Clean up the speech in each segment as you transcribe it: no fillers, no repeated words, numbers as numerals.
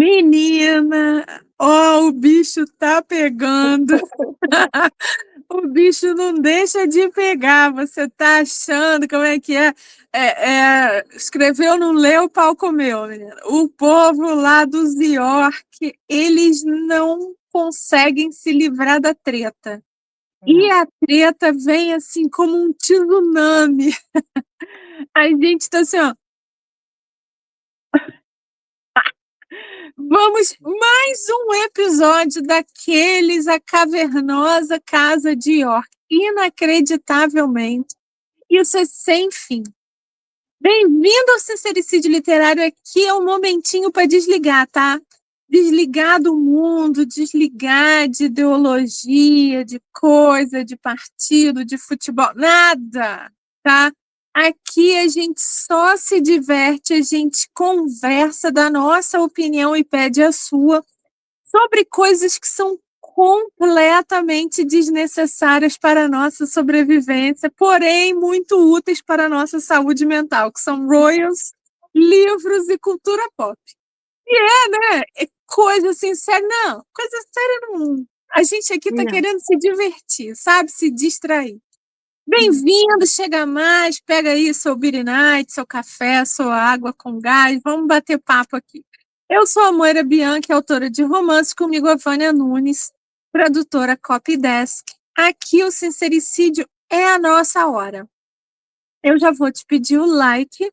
Menina, ó, o bicho tá pegando. O bicho não deixa de pegar. Você tá achando como é que é? Escreveu, não leu, o pau comeu, menina. O povo lá dos York, eles não conseguem se livrar da treta. E Não. a treta vem assim como um tsunami. A gente tá assim, ó. Vamos, mais um episódio daqueles, a cavernosa casa de York. Inacreditavelmente, isso é sem fim. Bem-vindo ao Sincericídio Literário. Aqui é um momentinho para desligar, tá? Desligar do mundo, desligar de ideologia, de coisa, de partido, de futebol, nada, tá? Aqui a gente só se diverte, a gente conversa, dá nossa opinião e pede a sua sobre coisas que são completamente desnecessárias para a nossa sobrevivência, porém muito úteis para a nossa saúde mental, que são royals, livros e cultura pop. E né? É coisa assim, séria, não, coisa séria não. A gente aqui está Não. querendo se divertir, sabe? Se distrair. Bem-vindo, chega mais, pega aí seu Beer Night, seu café, sua água com gás, vamos bater papo aqui. Eu sou a Moira Bianchi, autora de romance, comigo a Vânia Nunes, tradutora Copydesk. Aqui o sincericídio é a nossa hora. Eu já vou te pedir o like,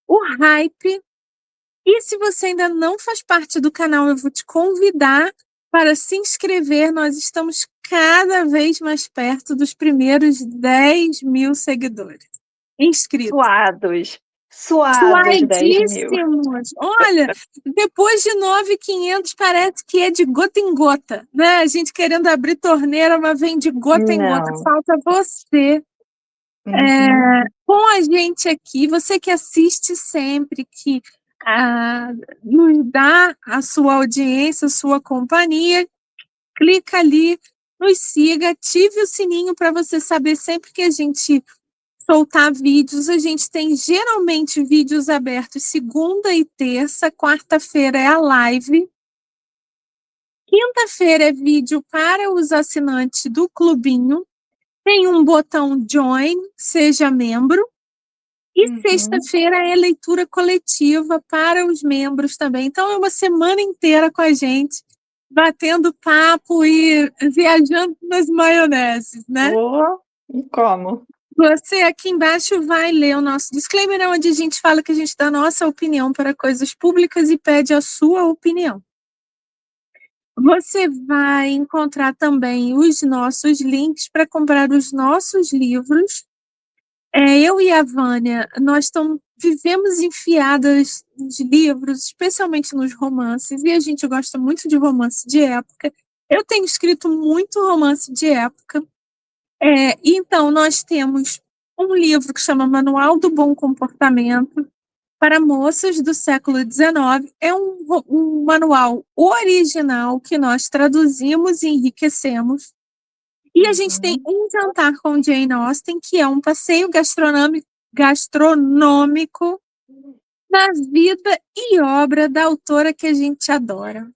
o hype, e se você ainda não faz parte do canal, eu vou te convidar para se inscrever. Nós estamos cada vez mais perto dos primeiros 10.000 seguidores. Inscritos. Suados. Suados 10.000. Suadíssimos. Olha, depois de 9.500 parece que é de gota em gota, né? A gente querendo abrir torneira, mas vem de gota em gota. Não. Falta você Uhum. com a gente aqui, você que assiste sempre, que ah, nos dá a sua audiência, a sua companhia, clica ali, nos siga, ative o sininho para você saber sempre que a gente soltar vídeos. A gente tem geralmente vídeos abertos segunda e terça, quarta-feira é a live, quinta-feira é vídeo para os assinantes do clubinho, tem um botão join, seja membro, e Uhum. sexta-feira é leitura coletiva para os membros também. Então é uma semana inteira com a gente, batendo papo e viajando nas maioneses, né? Oh, e como? Você aqui embaixo vai ler o nosso disclaimer, onde a gente fala que a gente dá a nossa opinião para coisas públicas e pede a sua opinião. Você vai encontrar também os nossos links para comprar os nossos livros. Eu e a Vânia, vivemos enfiadas de livros, especialmente nos romances, e a gente gosta muito de romance de época. Eu tenho escrito muito romance de época. Então, nós temos um livro que chama Manual do Bom Comportamento para Moças do século XIX. É um manual original que nós traduzimos e enriquecemos. E a gente tem Uhum. Um Jantar com Jane Austen, que é um passeio gastronômico na vida e obra da autora que a gente adora.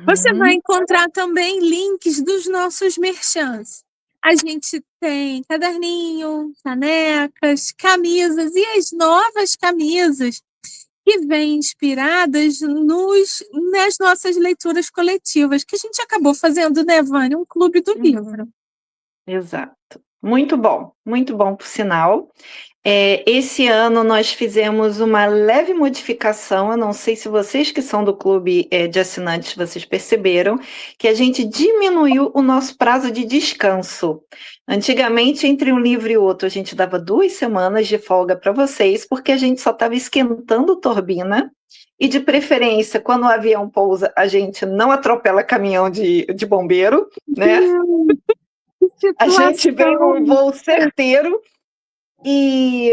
Você vai Uhum. encontrar também links dos nossos merchants. A gente tem caderninho, canecas, camisas e as novas camisas que vêm inspiradas nas nossas leituras coletivas, que a gente acabou fazendo, né, Vânia? Um clube do livro. Uhum. Exato. Muito bom, por sinal. Esse ano nós fizemos uma leve modificação, eu não sei se vocês que são do clube de assinantes, vocês perceberam, que a gente diminuiu o nosso prazo de descanso. Antigamente, entre um livro e outro, a gente dava 2 semanas de folga para vocês, porque a gente só estava esquentando turbina, e de preferência, quando o avião pousa, a gente não atropela caminhão de bombeiro, né? Que A gente vem situação! num voo certeiro e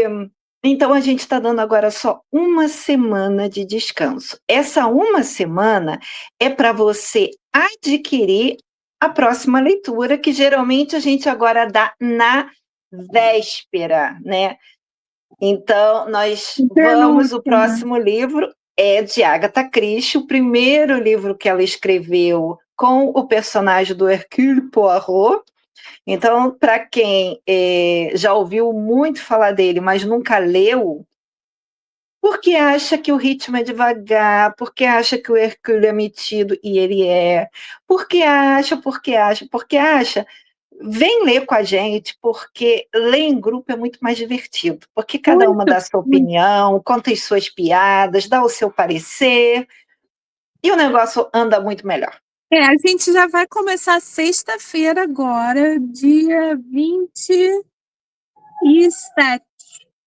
então a gente está dando agora só 1 semana de descanso. Essa 1 semana é para você adquirir a próxima leitura, que geralmente a gente agora dá na véspera, né? Então, nós vamos, o Penúltima. próximo livro é de Agatha Christie, o primeiro livro que ela escreveu com o personagem do Hercule Poirot. Então, para quem já ouviu muito falar dele, mas nunca leu, porque acha que o ritmo é devagar, porque acha que o Hercule é metido, e ele é, porque acha, vem ler com a gente, porque ler em grupo é muito mais divertido, porque cada uma Muito, dá a sua muito. opinião, conta as suas piadas, dá o seu parecer, e o negócio anda muito melhor. A gente já vai começar sexta-feira agora, dia 27.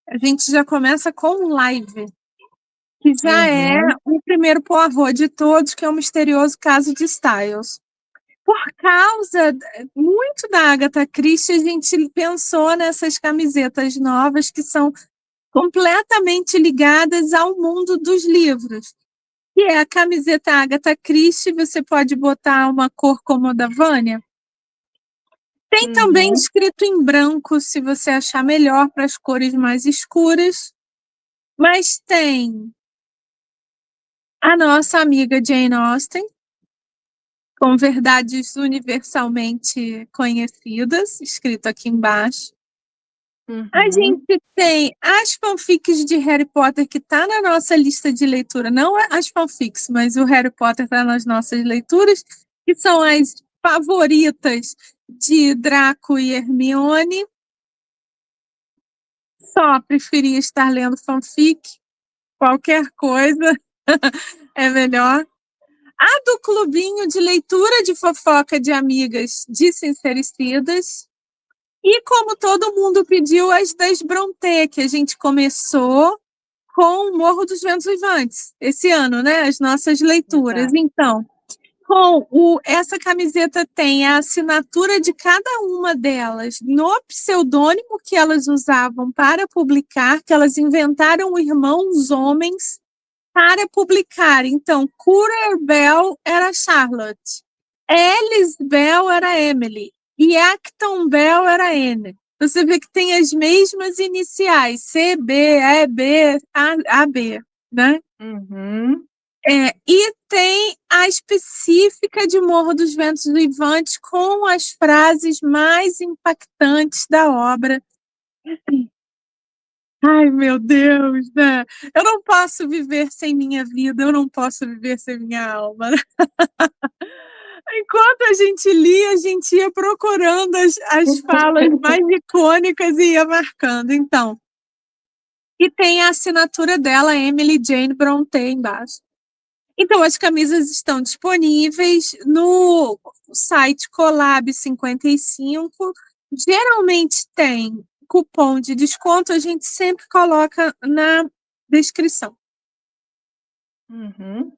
A gente já começa com live, que já é Uhum. o primeiro Poirot de todos, que é o misterioso caso de Styles. Por causa muito da Agatha Christie, a gente pensou nessas camisetas novas que são completamente ligadas ao mundo dos livros. Que é a camiseta Agatha Christie, você pode botar uma cor como a da Vânia. Tem também Uhum. escrito em branco, se você achar melhor, para as cores mais escuras. Mas tem a nossa amiga Jane Austen, com verdades universalmente conhecidas, escrito aqui embaixo. A Uhum. gente tem as fanfics de Harry Potter, que está na nossa lista de leitura, não as fanfics, mas o Harry Potter está nas nossas leituras, que são as favoritas de Draco e Hermione. Só preferia estar lendo fanfic, qualquer coisa é melhor. A do clubinho de leitura de fofoca de amigas de Sincericidas. E como todo mundo pediu, as das Brontë, que a gente começou com o Morro dos Ventos Vivantes, esse ano, né? As nossas leituras. Exato. Então, essa camiseta tem a assinatura de cada uma delas no pseudônimo que elas usavam para publicar, que elas inventaram irmãos homens para publicar. Então, Currer Bell era Charlotte, Alice Bell era Emily e Acton Bell era Anne. Você vê que tem as mesmas iniciais, CB, EB, AB, né? Uhum. E tem a específica de Morro dos Ventos Vivantes com as frases mais impactantes da obra. Ai, meu Deus, né? Eu não posso viver sem minha vida, eu não posso viver sem minha alma. Enquanto a gente lia, a gente ia procurando as falas mais icônicas e ia marcando. Então, e tem a assinatura dela, Emily Jane Brontë, embaixo. Então, as camisas estão disponíveis no site Collab 55. Geralmente tem cupom de desconto, a gente sempre coloca na descrição. Uhum.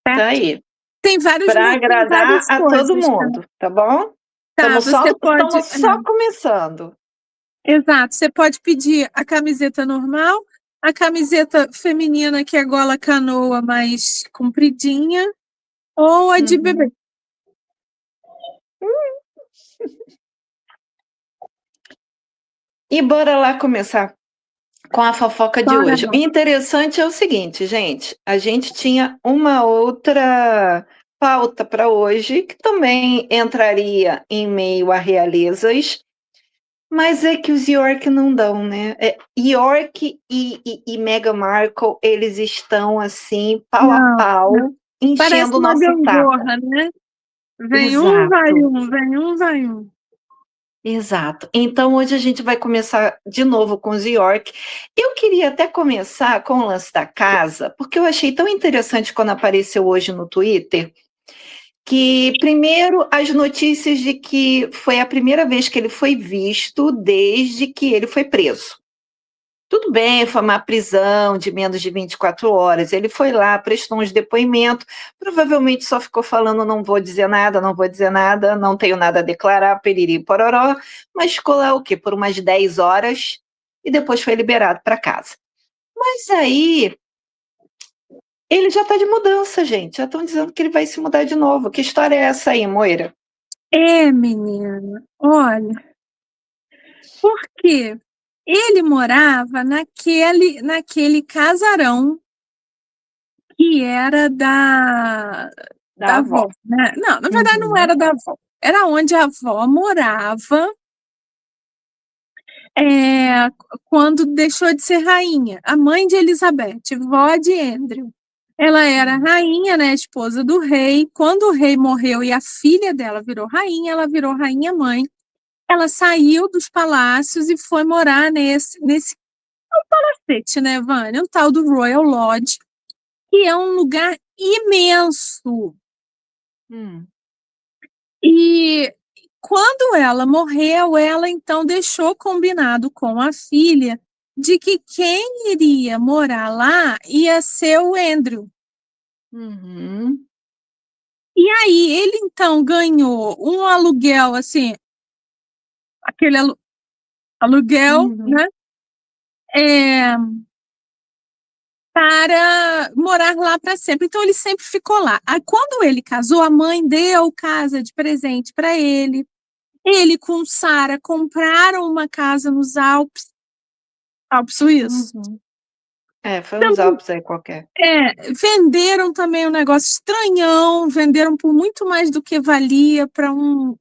Tá Certo? aí. Tem Para tem agradar várias a todo coisas, tá? mundo, tá bom? Tá, você pode. Estamos só começando. Exato, você pode pedir a camiseta normal, a camiseta feminina, que é gola canoa mais compridinha, ou a de bebê. Uhum. E bora lá começar com a fofoca de Bora hoje. lá. O interessante é o seguinte, gente, a gente tinha uma outra pauta para hoje, que também entraria em meio a realezas, mas é que os York não dão, né? York e Meghan Markle, eles estão assim, pau a Não, pau, não. Parece enchendo o uma nosso saco. gangorra, né? Vem um, vai Exato. um, vem um, vai um. Exato. Então, hoje a gente vai começar de novo com os York. Eu queria até começar com o lance da casa, porque eu achei tão interessante quando apareceu hoje no Twitter, que primeiro as notícias de que foi a primeira vez que ele foi visto desde que ele foi preso. Tudo bem, foi uma prisão de menos de 24 horas. Ele foi lá, prestou uns depoimentos, provavelmente só ficou falando: não vou dizer nada, não vou dizer nada, não tenho nada a declarar, periri pororó, mas ficou lá o quê? Por umas 10 horas e depois foi liberado para casa. Mas aí ele já está de mudança, gente. Já estão dizendo que ele vai se mudar de novo. Que história é essa aí, Moira? Menina, olha, porque ele morava naquele casarão que era da Da avó, avó. né? Não, na verdade não Uhum. era da avó. Era onde a avó morava, quando deixou de ser rainha. A mãe de Elizabeth, vó de Andrew. Ela era Hum. rainha, né, esposa do rei. Quando o rei morreu e a filha dela virou rainha, ela virou rainha-mãe. Ela saiu dos palácios e foi morar nesse palacete, né, Vânia? Um tal do Royal Lodge, que é um lugar imenso. Hum. E quando ela morreu, ela então deixou combinado com a filha de que quem iria morar lá ia ser o Andrew. Uhum. E aí ele então ganhou um aluguel, assim, aquele aluguel, Uhum. né? É, para morar lá para sempre. Então ele sempre ficou lá. Aí quando ele casou, a mãe deu casa de presente para ele. Ele com Sara compraram uma casa nos Alpes suíços. Uhum. Foi uns Então, Alpes aí qualquer. venderam também um negócio estranhão, venderam por muito mais do que valia para um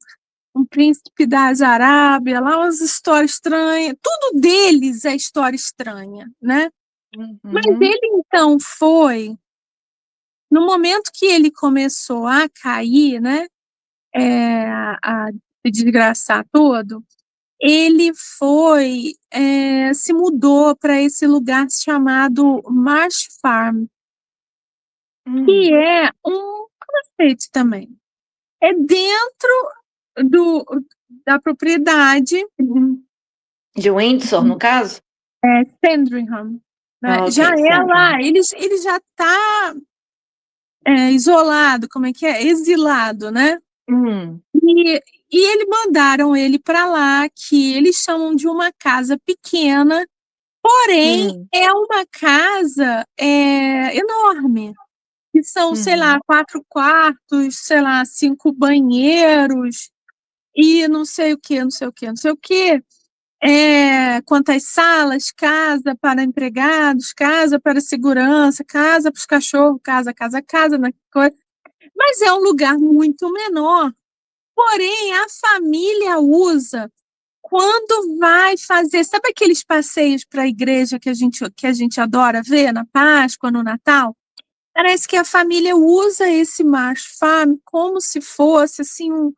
príncipe da Arábia, lá umas histórias estranhas. Tudo deles é história estranha, né? Mas Uhum. ele então foi, no momento que ele começou a cair, né? A se desgraçar todo, ele se mudou para esse lugar chamado Marsh Farm, que Hum. é um palacete também. É dentro do, da propriedade Uhum. De Windsor, no caso? Sandringham, né? Ah, Já ok, é Sandringham. lá, ele já está isolado, como é que é? Exilado, né? Hum. E, e eles mandaram ele para lá, que eles chamam de uma casa pequena, porém Hum. é uma casa enorme, que são, sei lá, Uhum. 4 quartos, sei lá, 5 banheiros e não sei o que, não sei o que, não sei o que. Quantas salas, casa para empregados, casa para segurança, casa para os cachorros, casa, né? Mas é um lugar muito menor. Porém, a família usa quando vai fazer, sabe aqueles passeios para a igreja que a gente adora ver na Páscoa, no Natal? Parece que a família usa esse Marsh Farm como se fosse assim um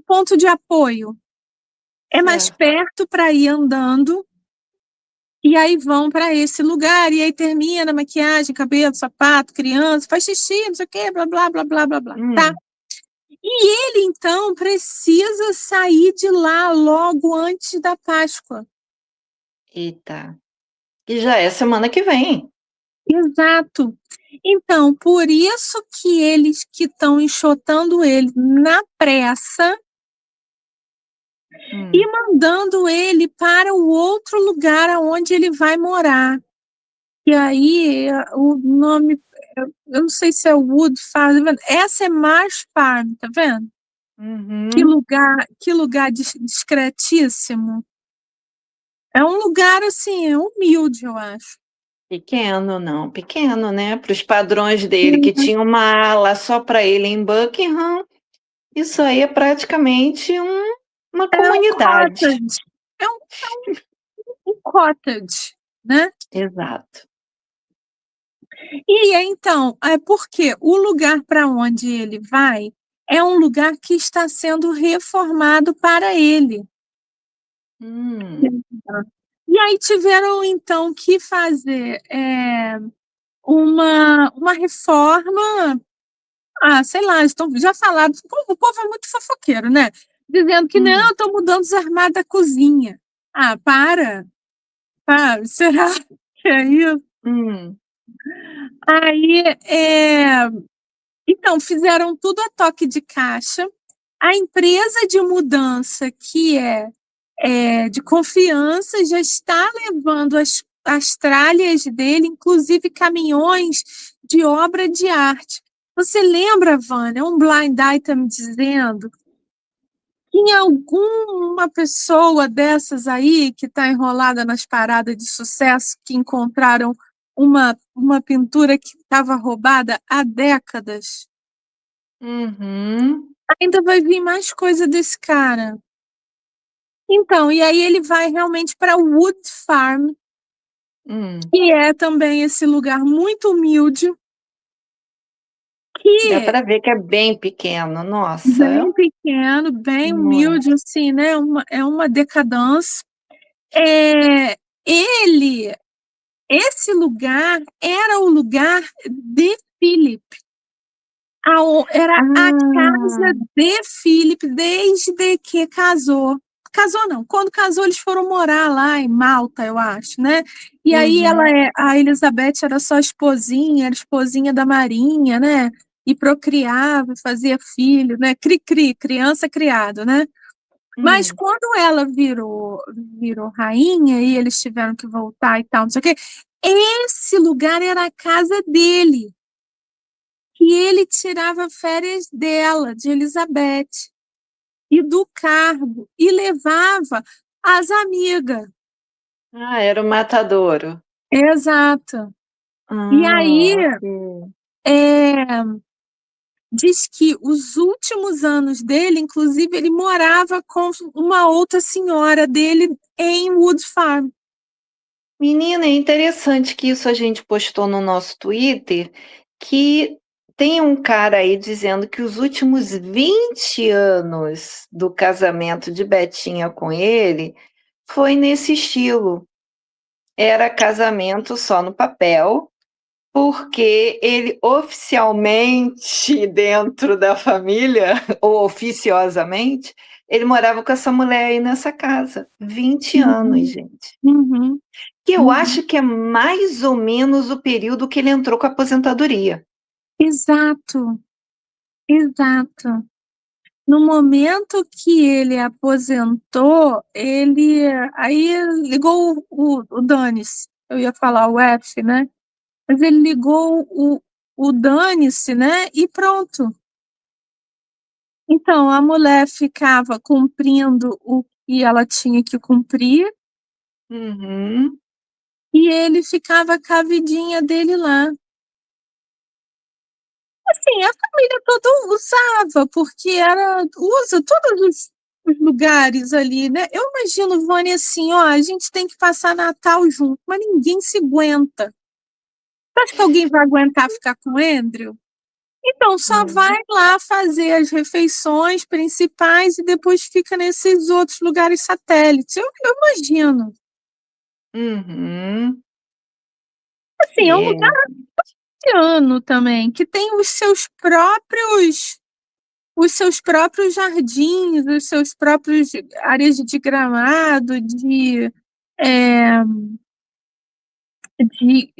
ponto de apoio. É mais Certo. perto para ir andando. E aí vão para esse lugar, e aí termina maquiagem, cabelo, sapato, criança, faz xixi, não sei o quê, blá, blá, blá, blá, blá, blá, tá? Hum. E ele, então, precisa sair de lá logo antes da Páscoa. Eita. E já é semana que vem. Exato. Então, por isso que eles que estão enxotando ele na pressa e Hum. mandando ele para o outro lugar aonde ele vai morar. E aí, o nome, eu não sei se é Wood Farm, tá vendo? Essa é Marsh Farm, tá vendo? Uhum. Que lugar discretíssimo. É um lugar, assim, humilde, eu acho. Pequeno, não, pequeno, né? Para os padrões dele, que Uhum. tinha uma ala só para ele em Buckingham, isso aí é praticamente uma É um comunidade. cottage. É um cottage, né? Exato. E então, porque o lugar para onde ele vai é um lugar que está sendo reformado para ele. Hum. E aí tiveram, então, que fazer uma reforma. Sei lá, já falaram. O povo é muito fofoqueiro, né? Dizendo que não, Hum. estão mudando os armários da cozinha. Para, será que é isso? Hum. Aí, então, fizeram tudo a toque de caixa. A empresa de mudança, que de confiança, já está levando as tralhas dele, inclusive caminhões de obra de arte. Você lembra, Vânia, um blind item dizendo que em alguma pessoa dessas aí que está enrolada nas paradas de sucesso que encontraram uma pintura que estava roubada há décadas. Uhum. Ainda vai vir mais coisa desse cara. Então, e aí ele vai realmente para Wood Farm, que é também esse lugar muito humilde, Dá que para ver que é bem pequeno, nossa. bem pequeno, bem Muito. humilde, assim, né? É uma decadência. É, ele, esse lugar era o lugar de Philip. Era a casa Ah, de Philip desde que casou. Casou não, quando casou eles foram morar lá em Malta, eu acho, né? E aí uhum, a Elizabeth era só esposinha, era esposinha da Marinha, né? E procriava, fazia filho, né? Cri-cri, criança criado, né? Mas hum. quando ela virou rainha e eles tiveram que voltar e tal, não sei o quê, esse lugar era a casa dele, que ele tirava férias dela, de Elizabeth, e do cargo, e levava as amigas. Ah, era o matadouro. Exato. E aí, Ah, ok. é, diz que os últimos anos dele, inclusive, ele morava com uma outra senhora dele em Wood Farm. Menina, é interessante que isso a gente postou no nosso Twitter, que tem um cara aí dizendo que os últimos 20 anos do casamento de Betinha com ele foi nesse estilo. Era casamento só no papel, porque ele oficialmente, dentro da família, ou oficiosamente, ele morava com essa mulher aí nessa casa. 20 anos, Uhum, gente. uhum, Que eu uhum. acho que é mais ou menos o período que ele entrou com a aposentadoria. Exato, exato. No momento que ele aposentou, ele aí ligou o dane-se. Eu ia falar o F, né? Mas ele ligou o dane-se, né? E pronto. Então, a mulher ficava cumprindo o que ela tinha que cumprir Uhum, e ele ficava com a vidinha dele lá. Assim, a família toda usava, porque usa todos os lugares ali, né? Eu imagino, Vânia, assim, ó, a gente tem que passar Natal junto, mas ninguém se aguenta. Você acha que alguém vai aguentar ficar com o Andrew? Então, só vai uhum, lá fazer as refeições principais e depois fica nesses outros lugares satélites. Eu imagino. uhum. Assim, é um lugar É, ano também, que tem os seus próprios jardins, os seus próprios áreas de gramado, é,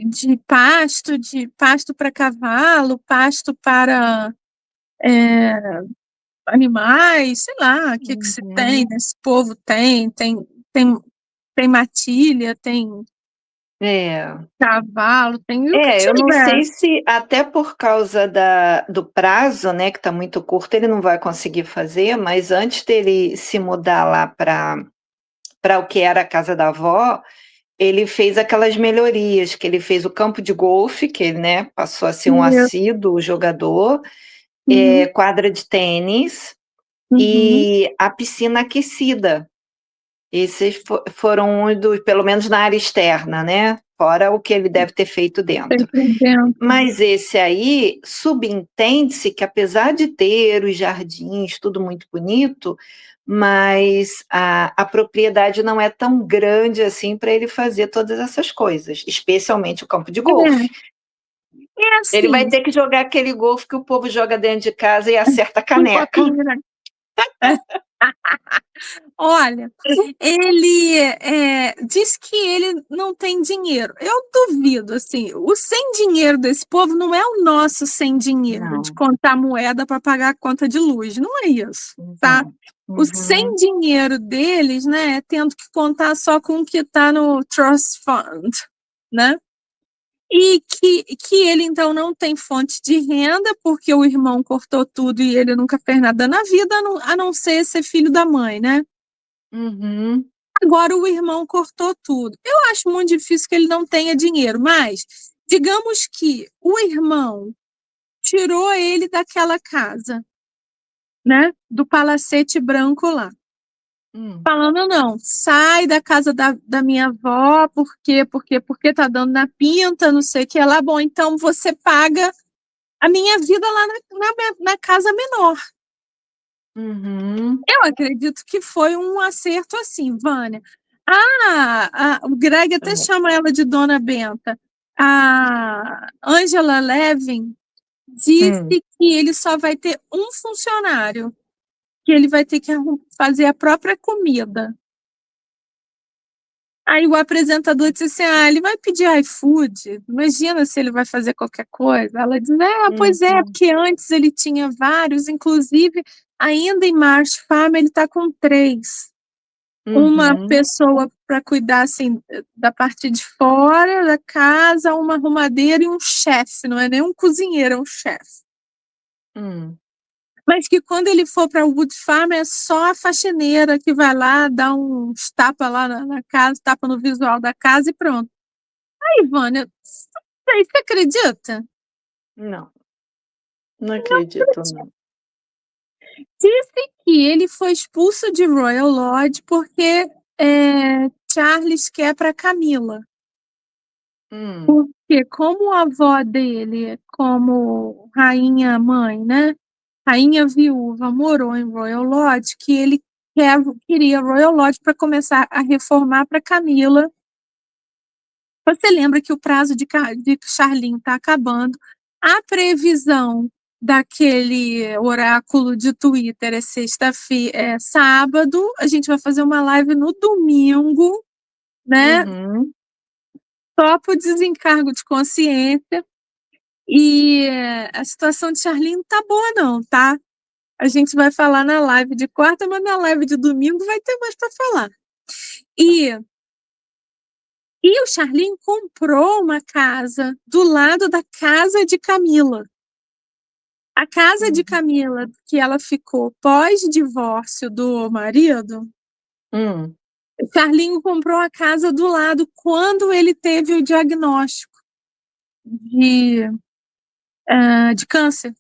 de pasto para cavalo, pasto para animais, sei lá, o que que se tem, uhum. esse povo tem, tem matilha, tem É. cavalo, tem o que É, eu não tiver. sei se até por causa do prazo, né, que está muito curto, ele não vai conseguir fazer, mas antes dele se mudar lá para o que era a casa da avó, ele fez aquelas melhorias, que ele fez o campo de golfe, que ele, né, passou a ser um Isso. assíduo jogador, Uhum, quadra de tênis uhum. e a piscina aquecida. Esses foram um dos, pelo menos na área externa, né? Fora o que ele deve ter feito dentro. Sempre dentro. Mas esse aí, subentende-se que apesar de ter os jardins, tudo muito bonito, mas a propriedade não é tão grande assim para ele fazer todas essas coisas, especialmente o campo de golfe. É Ele vai assim, ter que jogar aquele golfe que o povo joga dentro de casa e acerta a com caneca. copinho, né? Olha, ele diz que ele não tem dinheiro. Eu duvido, assim, o sem dinheiro desse povo não é o nosso sem dinheiro, de Não, contar moeda para pagar a conta de luz, não é isso, tá? exato. O sem Uhum, dinheiro deles, né, é tendo que contar só com o que está no Trust Fund, né? E que ele, então, não tem fonte de renda, porque o irmão cortou tudo e ele nunca fez nada na vida, a não ser filho da mãe, né? uhum. Agora o irmão cortou tudo. Eu acho muito difícil que ele não tenha dinheiro, mas digamos que o irmão tirou ele daquela casa, né? Do palacete branco lá. Falando, não, sai da casa da minha avó, porque tá dando na pinta, não sei o que é lá. Bom, então você paga a minha vida lá na casa menor. Uhum. Eu acredito que foi um acerto assim, Vânia. O Greg até É. chama ela de Dona Benta. A Angela Levin disse Hum. que ele só vai ter um funcionário, que ele vai ter que fazer a própria comida. Aí o apresentador disse assim: ele vai pedir iFood. Imagina se ele vai fazer qualquer coisa. Ela diz: pois é, Uhum. porque antes ele tinha vários, inclusive ainda em Marsh Farm ele está com 3. Uma Uhum. pessoa para cuidar assim da parte de fora da casa, uma arrumadeira e um chefe, não é nem um cozinheiro, é um chefe. Hum. Mas que quando ele for para o Wood Farm é só a faxineira que vai lá, dá uns tapa lá na casa, tapa no visual da casa e pronto. Aí, Vânia, você acredita? Não, não acredito, não. Disse que ele foi expulso de Royal Lodge porque Charles quer para Camila. Hum. Porque como a avó dele, como rainha mãe, né? Rainha viúva, morou em Royal Lodge, que ele queria Royal Lodge para começar a reformar para Camila. Você lembra que o prazo de Charlene está acabando. A previsão daquele oráculo de Twitter é sexta-feira, é sábado. A gente vai fazer uma live no domingo, né? Uhum. Só por desencargo de consciência. E a situação de Charlene não tá boa, não, tá? A gente vai falar na live de quarta, mas na live de domingo vai ter mais para falar. E o Charlene comprou uma casa do lado da casa de Camila. A casa de Uhum. Camila, que ela ficou pós-divórcio do marido, Hum. Charlene comprou a casa do lado quando ele teve o diagnóstico de, de câncer.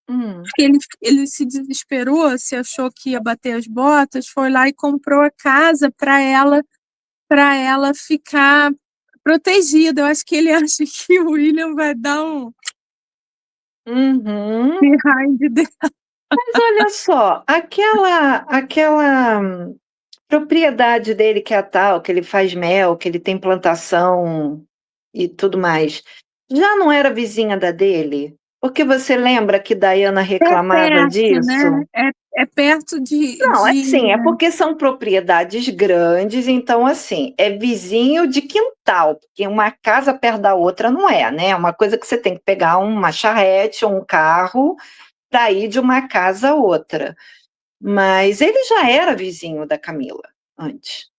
Hum. Ele se desesperou, se achou que ia bater as botas, foi lá e comprou a casa para ela ficar protegida. Eu acho que ele acha que o William vai dar um Uhum. behind dele. Mas olha só, aquela propriedade dele que é a tal, que ele faz mel, que ele tem plantação e tudo mais, já não era vizinha da dele? Porque você lembra que Diana É reclamava perto, né? disso? É perto Não, é assim, é porque são propriedades grandes, então assim, é vizinho de quintal, porque uma casa perto da outra não é, né? É uma coisa que você tem que pegar uma charrete ou um carro para ir de uma casa a outra. Mas ele já era vizinho da Camila antes.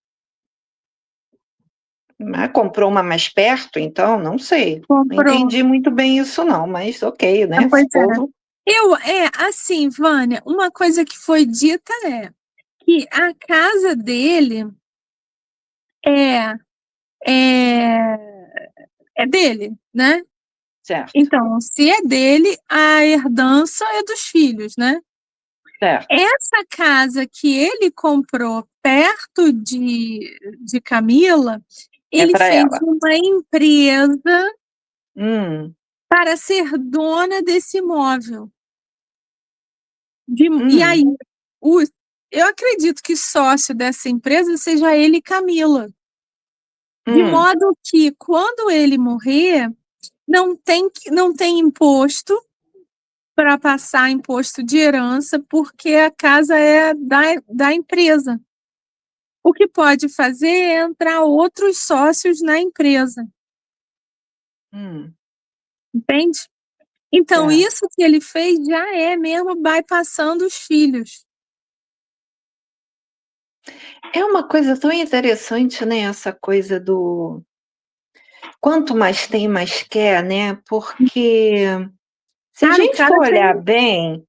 Mas comprou uma mais perto, então não sei. Não comprou. entendi muito bem isso não, mas ok, né? Pois Esse é. povo. Assim, Vânia, uma coisa que foi dita é que a casa dele é, é, é dele, né? Certo, Então, se é dele, a herdança é dos filhos, né? certo. Essa casa que ele comprou perto de Camila, É ele para fez ela. uma empresa Hum. para ser dona desse imóvel. E Hum. aí, o, eu acredito que sócio dessa empresa seja ele e Camila. De Hum. modo que, quando ele morrer, não tem imposto para passar imposto de herança, porque a casa é da empresa. O que pode fazer é entrar outros sócios na empresa, Hum. entende? Então, Certo. isso que ele fez já é mesmo bypassando os filhos. É uma coisa tão interessante, né, essa coisa do quanto mais tem, mais quer, né, porque se a Cara, o gente cara for olhar tem. bem,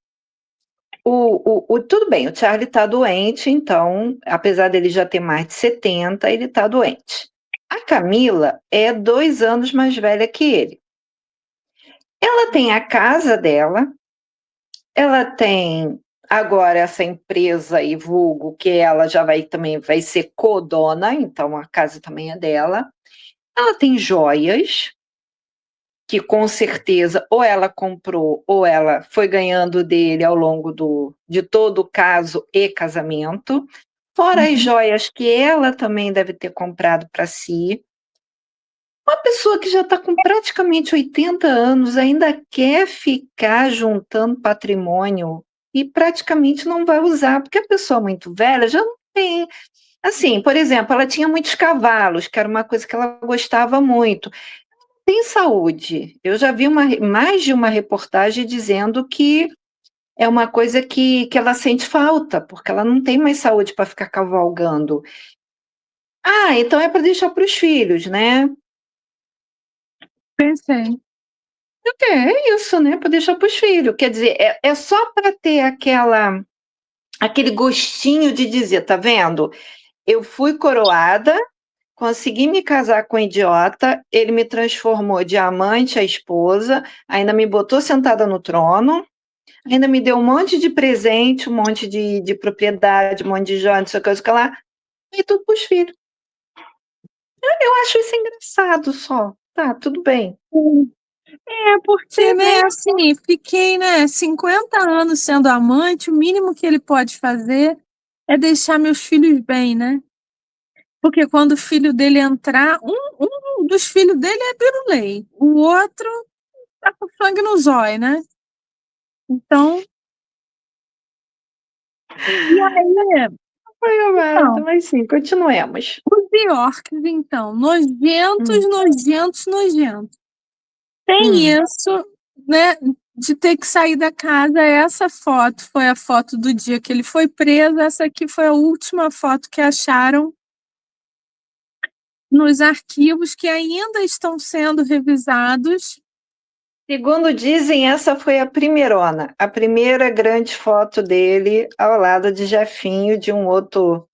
tudo bem, o Charlie está doente, então, apesar dele já ter mais de 70, ele está doente. A Camila é 2 anos mais velha que ele. Ela tem a casa dela, ela tem agora essa empresa e vulgo que ela já também vai ser codona, então a casa também é dela. Ela tem joias, que com certeza ou ela comprou ou ela foi ganhando dele ao longo de todo o caso e casamento, fora as joias que ela também deve ter comprado para si. Uma pessoa que já está com praticamente 80 anos ainda quer ficar juntando patrimônio e praticamente não vai usar, porque a pessoa muito velha já não tem. Assim, por exemplo, ela tinha muitos cavalos, que era uma coisa que ela gostava muito. Tem saúde. Eu já vi mais de uma reportagem dizendo que é uma coisa que ela sente falta, porque ela não tem mais saúde para ficar cavalgando. Ah, então é para deixar para os filhos, né? Pensei. É isso, né? Para deixar para os filhos. Quer dizer, é só para ter aquele gostinho de dizer, tá vendo? Eu fui coroada, consegui me casar com um idiota, ele me transformou de amante a esposa, ainda me botou sentada no trono, ainda me deu um monte de presente, um monte de propriedade, um monte de joia, não sei o que, não sei o que lá, e tudo para os filhos. Eu acho isso engraçado só. Tá, tudo bem. É, porque, né, assim, fiquei, né, 50 anos sendo amante, o mínimo que ele pode fazer é deixar meus filhos bem, né? Porque quando o filho dele entrar, um dos filhos dele é Birulei, o outro tá com sangue no zóio, né? Então, e aí, Foi amado, então, mas sim, continuemos. os Yorks, então, nojentos, Hum, nojentos, nojentos. Tem hum, isso, né, de ter que sair da casa. Essa foto foi a foto do dia que ele foi preso, essa aqui foi a última foto que acharam nos arquivos que ainda estão sendo revisados. Segundo dizem, essa foi a primeirona, a primeira grande foto dele ao lado de Jefinho, de um outro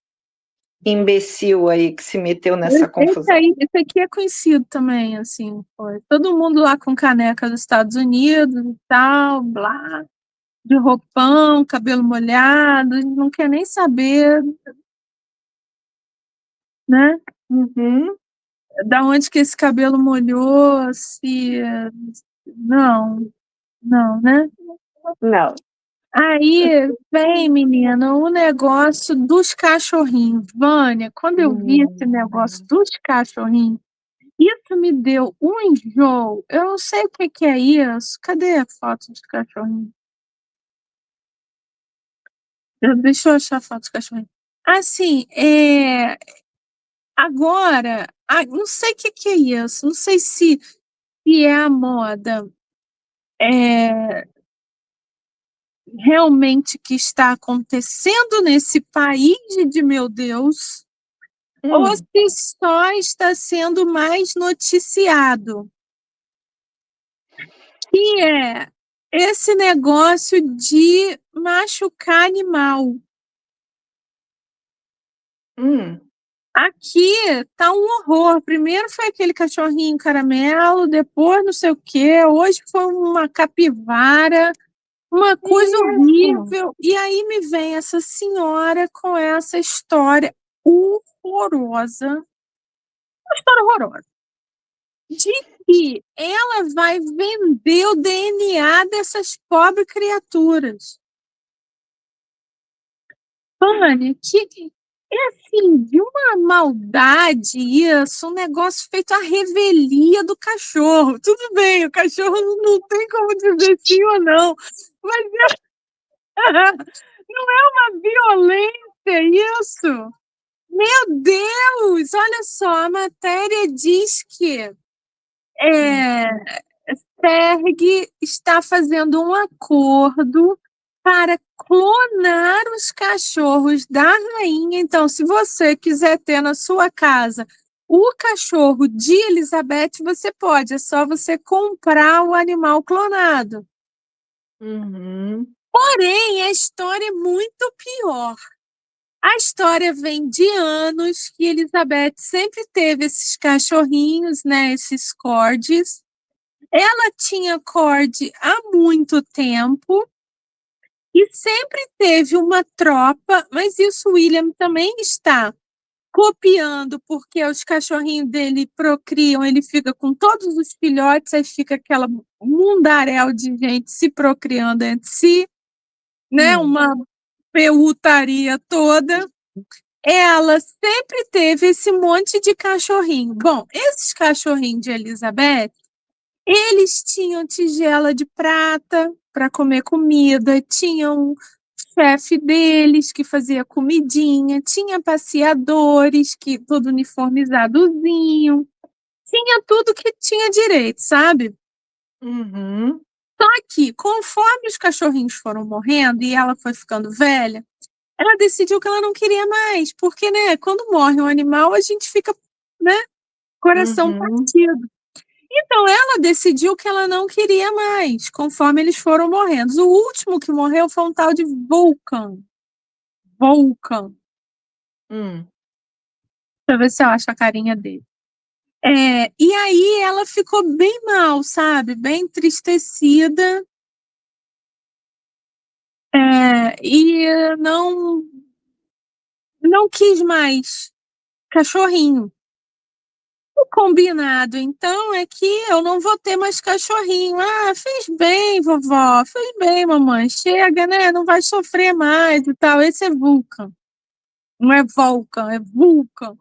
imbecil aí que se meteu nessa confusão. Esse aqui é conhecido também, assim, foi. Todo mundo lá com caneca dos Estados Unidos e tal, blá, de roupão, cabelo molhado, não quer nem saber, né? Uhum. Da onde que esse cabelo molhou, se não, não, né? Não. Aí vem, menina, o negócio dos cachorrinhos. Vânia, quando eu vi esse negócio Hum. dos cachorrinhos, isso me deu um enjoo. Eu não sei o que que é isso. Cadê a foto dos cachorrinhos? Deixa eu achar a foto dos cachorrinhos. Assim, agora, não sei o que que é isso. Não sei se é a moda. É, realmente que está acontecendo nesse país de meu Deus, ou Hum. se só está sendo mais noticiado, que é esse negócio de machucar animal. Hum. Aqui tá um horror. Primeiro foi aquele cachorrinho caramelo, depois não sei o quê, hoje foi uma capivara. Uma coisa Isso. horrível. E aí me vem essa senhora com essa história horrorosa, uma história horrorosa, de que ela vai vender o DNA dessas pobres criaturas. Pane, que é assim, de uma maldade isso, um negócio feito à revelia do cachorro. Tudo bem, o cachorro não tem como dizer sim ou não, mas não é uma violência isso? Meu Deus, olha só, a matéria diz que Hum. Serg está fazendo um acordo para clonar os cachorros da rainha. Então, se você quiser ter na sua casa o cachorro de Elizabeth, você pode, é só você comprar o animal clonado. Uhum. Porém, a história é muito pior. A história vem de anos que Elizabeth sempre teve esses cachorrinhos, né, esses corgis. Ela tinha corgi há muito tempo e sempre teve uma tropa, mas isso o William também está copiando, porque os cachorrinhos dele procriam, ele fica com todos os filhotes, aí fica aquela mundaréu de gente se procriando entre si, né? Uma peutaria toda. Ela sempre teve esse monte de cachorrinho. Bom, esses cachorrinhos de Elizabeth, eles tinham tigela de prata para comer comida, tinham um chefe deles que fazia comidinha, tinha passeadores que todo uniformizadozinho, tinha tudo que tinha direito, sabe? Uhum. Só que, conforme os cachorrinhos foram morrendo e ela foi ficando velha, ela decidiu que ela não queria mais, porque, né, quando morre um animal, a gente fica, né, coração Uhum. partido. Então, ela decidiu que ela não queria mais, conforme eles foram morrendo. O último que morreu foi um tal de Vulcan. Vulcan. Hum. Deixa eu ver se eu acho a carinha dele. E aí ela ficou bem mal, sabe? Bem entristecida. E não quis mais cachorrinho. O combinado, então, é que eu não vou ter mais cachorrinho. Ah, fez bem, vovó, fez bem, mamãe. Chega, né? Não vai sofrer mais e tal. Esse é Vulcan. Não é Vulcan, é Vulcan.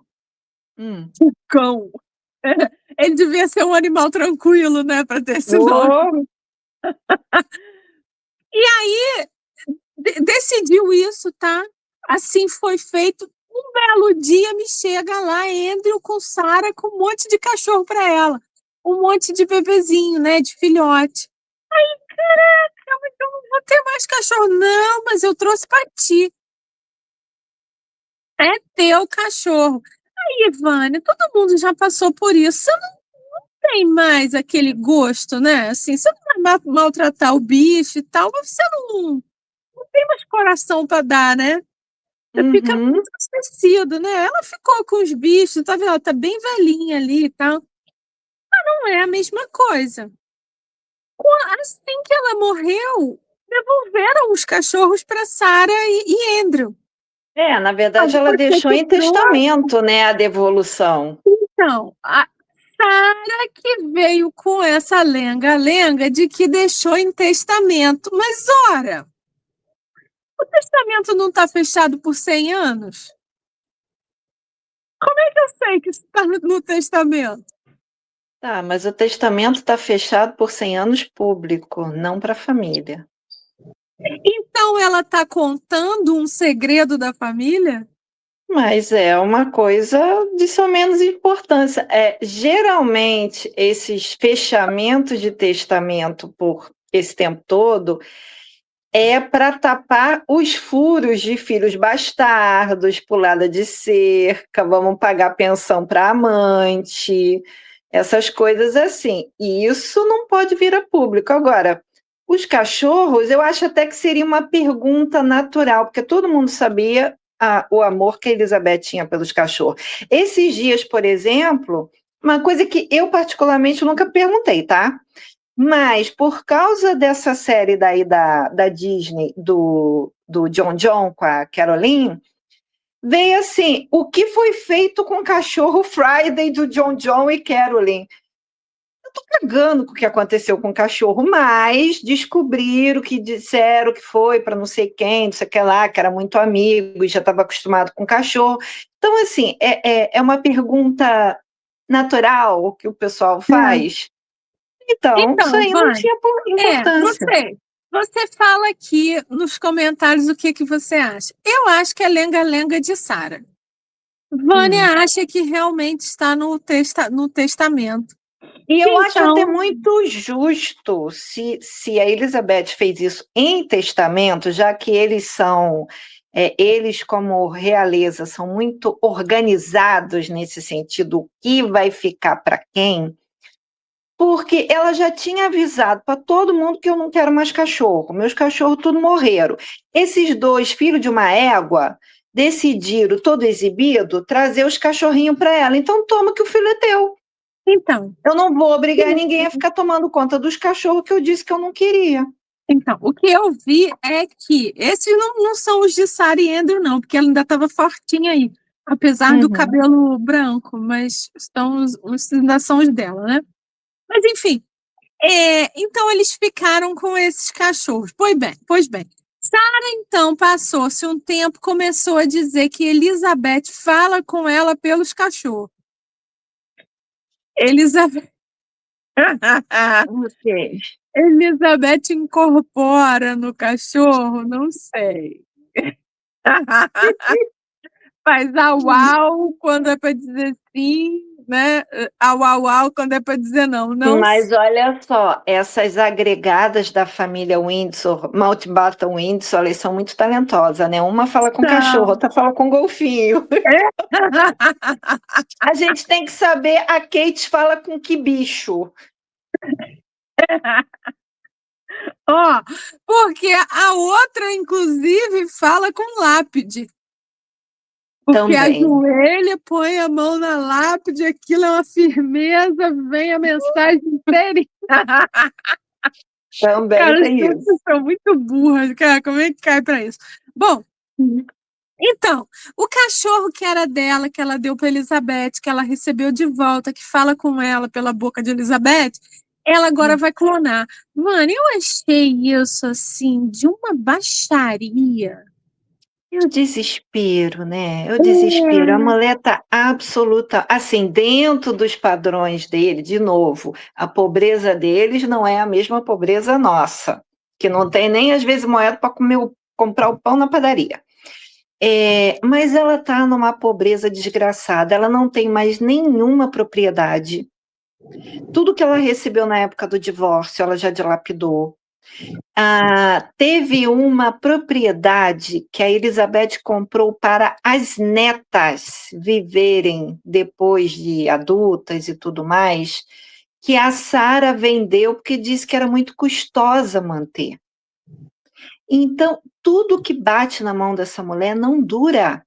Vulcão. Ele devia ser um animal tranquilo, né, para ter esse nome. Oh. E aí, decidiu isso, tá? Assim foi feito. Um belo dia me chega lá Andrew com Sarah com um monte de cachorro para ela. Um monte de bebezinho, né, de filhote. Caraca, mas eu não vou ter mais cachorro. Não, mas eu trouxe para ti. É teu cachorro. Aí, Ivânia, todo mundo já passou por isso. Você não tem mais aquele gosto, né? Assim, você não vai maltratar o bicho e tal, mas você não tem mais coração para dar, né? Você fica Uhum. muito esquecido, né? Ela ficou com os bichos, tá vendo? Ela tá bem velhinha ali e tal. Não é a mesma coisa. Assim que ela morreu, devolveram os cachorros para Sarah e Andrew. Na Ah, verdade, ela você deixou que em trouxe. testamento, né, a devolução. Então, a Sarah que veio com essa lenga-lenga de que deixou em testamento. Mas, ora, o testamento não está fechado por 100 anos? Eu sei que isso está no testamento. Tá, mas o testamento está fechado por 100 anos público, não para a família. Então ela está contando um segredo da família? Mas é uma coisa de só menos importância. Geralmente, esses fechamentos de testamento por esse tempo todo é para tapar os furos de filhos bastardos, pulada de cerca, vamos pagar pensão para amante, essas coisas assim. E isso não pode vir a público. Agora, os cachorros, eu acho até que seria uma pergunta natural, porque todo mundo sabia o amor que a Elizabeth tinha pelos cachorros. Esses dias, por exemplo, uma coisa que eu particularmente nunca perguntei, tá? Mas por causa dessa série daí da Disney, do John John com a Caroline, veio assim, o que foi feito com o cachorro Friday do John John e Caroline? Eu tô cagando com o que aconteceu com o cachorro, mas descobriram que disseram que foi para não sei quem, não sei o que lá, que era muito amigo e já estava acostumado com cachorro. Então, assim, é uma pergunta natural que o pessoal É. faz. Então, isso Então, aí não Vânia, tinha importância. você fala aqui nos comentários o que você acha. Eu acho que é lenga-lenga de Sara. Hum. Vânia acha que realmente está no testamento. E eu acho até Então, muito justo se a Elizabeth fez isso em testamento, já que eles são, eles como realeza são muito organizados nesse sentido, o que vai ficar para quem, porque ela já tinha avisado para todo mundo que eu não quero mais cachorro. Meus cachorros tudo morreram. Esses 2 filhos de uma égua decidiram, todo exibido, trazer os cachorrinhos para ela. Então toma que o filho é teu. Então, Eu não vou obrigar ninguém a ficar tomando conta dos cachorros que eu disse que eu não queria. então, o que eu vi é que esses não são os de Sarah e Andrew, não, porque ela ainda estava fortinha aí, apesar do Uhum. cabelo branco, mas ainda são os dela, né? Mas enfim, então eles ficaram com esses cachorros. Pois bem. Sarah, então, passou-se um tempo, começou a dizer que Elizabeth fala com ela pelos cachorros. Elizabeth. Ok. Elizabeth incorpora no cachorro, não sei. Faz au au quando é para dizer sim, né? Au au au quando é para dizer não. Não Mas olha só, essas agregadas da família Windsor, Mountbatten Windsor, elas são muito talentosas, né? Uma fala com cachorro, são. outra fala com golfinho. A gente tem que saber a Kate fala com que bicho. Ó, porque a outra, inclusive, fala com lápide. Porque Também. ajoelha, põe a mão na lápide, aquilo é uma firmeza, vem a mensagem inteirinha. Também Cara, as tem isso. pessoas são muito burras, cara. Como é que cai para isso? Bom, então, o cachorro que era dela, que ela deu para Elizabeth, que ela recebeu de volta, que fala com ela pela boca de Elizabeth, ela agora vai clonar. Mano, eu achei isso assim de uma baixaria. E o desespero, né? O desespero. A É, mulher tá absoluta, assim, dentro dos padrões dele, de novo, a pobreza deles não é a mesma pobreza nossa, que não tem nem às vezes moeda para comprar o pão na padaria. Mas ela está numa pobreza desgraçada, ela não tem mais nenhuma propriedade. Tudo que ela recebeu na época do divórcio, ela já dilapidou. Teve uma propriedade que a Elizabeth comprou para as netas viverem depois de adultas e tudo mais, que a Sarah vendeu porque disse que era muito custosa manter. Então, tudo que bate na mão dessa mulher não dura.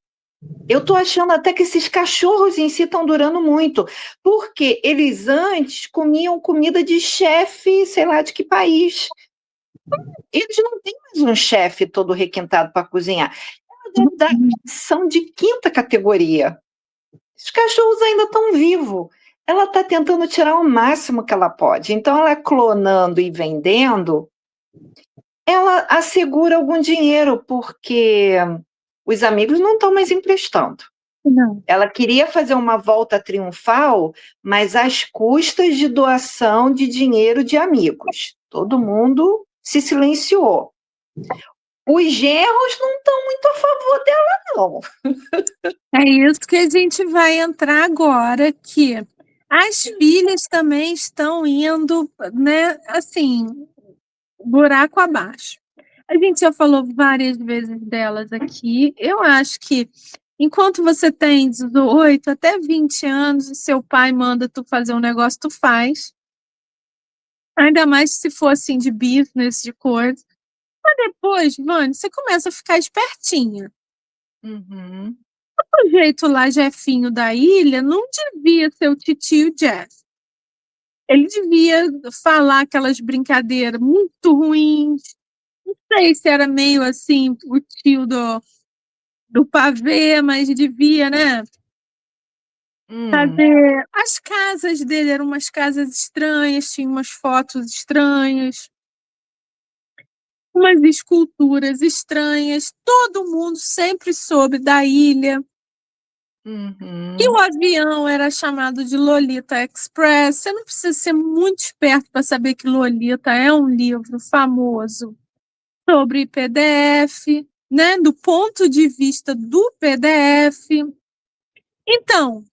Eu estou achando até que esses cachorros em si estão durando muito, porque eles antes comiam comida de chefe, sei lá de que país. Eles não têm mais um chefe todo requintado para cozinhar. Ela deve dar ração de quinta categoria. Os cachorros ainda estão vivos. Ela está tentando tirar o máximo que ela pode. Então, ela clonando e vendendo, ela assegura algum dinheiro, porque os amigos não estão mais emprestando. não. Ela queria fazer uma volta triunfal, mas às custas de doação de dinheiro de amigos. Todo mundo se silenciou. Os genros não estão muito a favor dela, não. É isso que a gente vai entrar agora, que as filhas também estão indo, né, assim, buraco abaixo. A gente já falou várias vezes delas aqui. Eu acho que enquanto você tem 18 até 20 anos e seu pai manda tu fazer um negócio, tu faz. Ainda mais se for assim de business, de coisa. Mas depois, Vânia, você começa a ficar espertinha. Uhum. O jeito lá, Jefinho da ilha, não devia ser o titio Jeff. Ele devia falar aquelas brincadeiras muito ruins. Não sei se era meio assim o tio do pavê, mas devia, né? Fazer. As casas dele eram umas casas estranhas, tinha umas fotos estranhas, umas esculturas estranhas. Todo mundo sempre soube da ilha. E o Uhum. avião era chamado de Lolita Express. Você não precisa ser muito esperto para saber que Lolita é um livro famoso sobre PDF, né? Do ponto de vista do PDF. Então,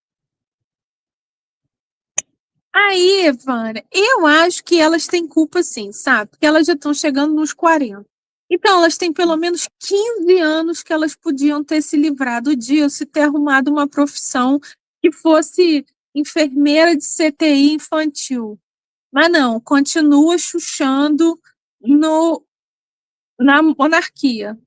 aí, Vânia, eu acho que elas têm culpa sim, sabe? Porque elas já estão chegando nos 40. Então, elas têm pelo menos 15 anos que elas podiam ter se livrado disso e ter arrumado uma profissão que fosse enfermeira de CTI infantil. Mas não, continua chuchando na monarquia.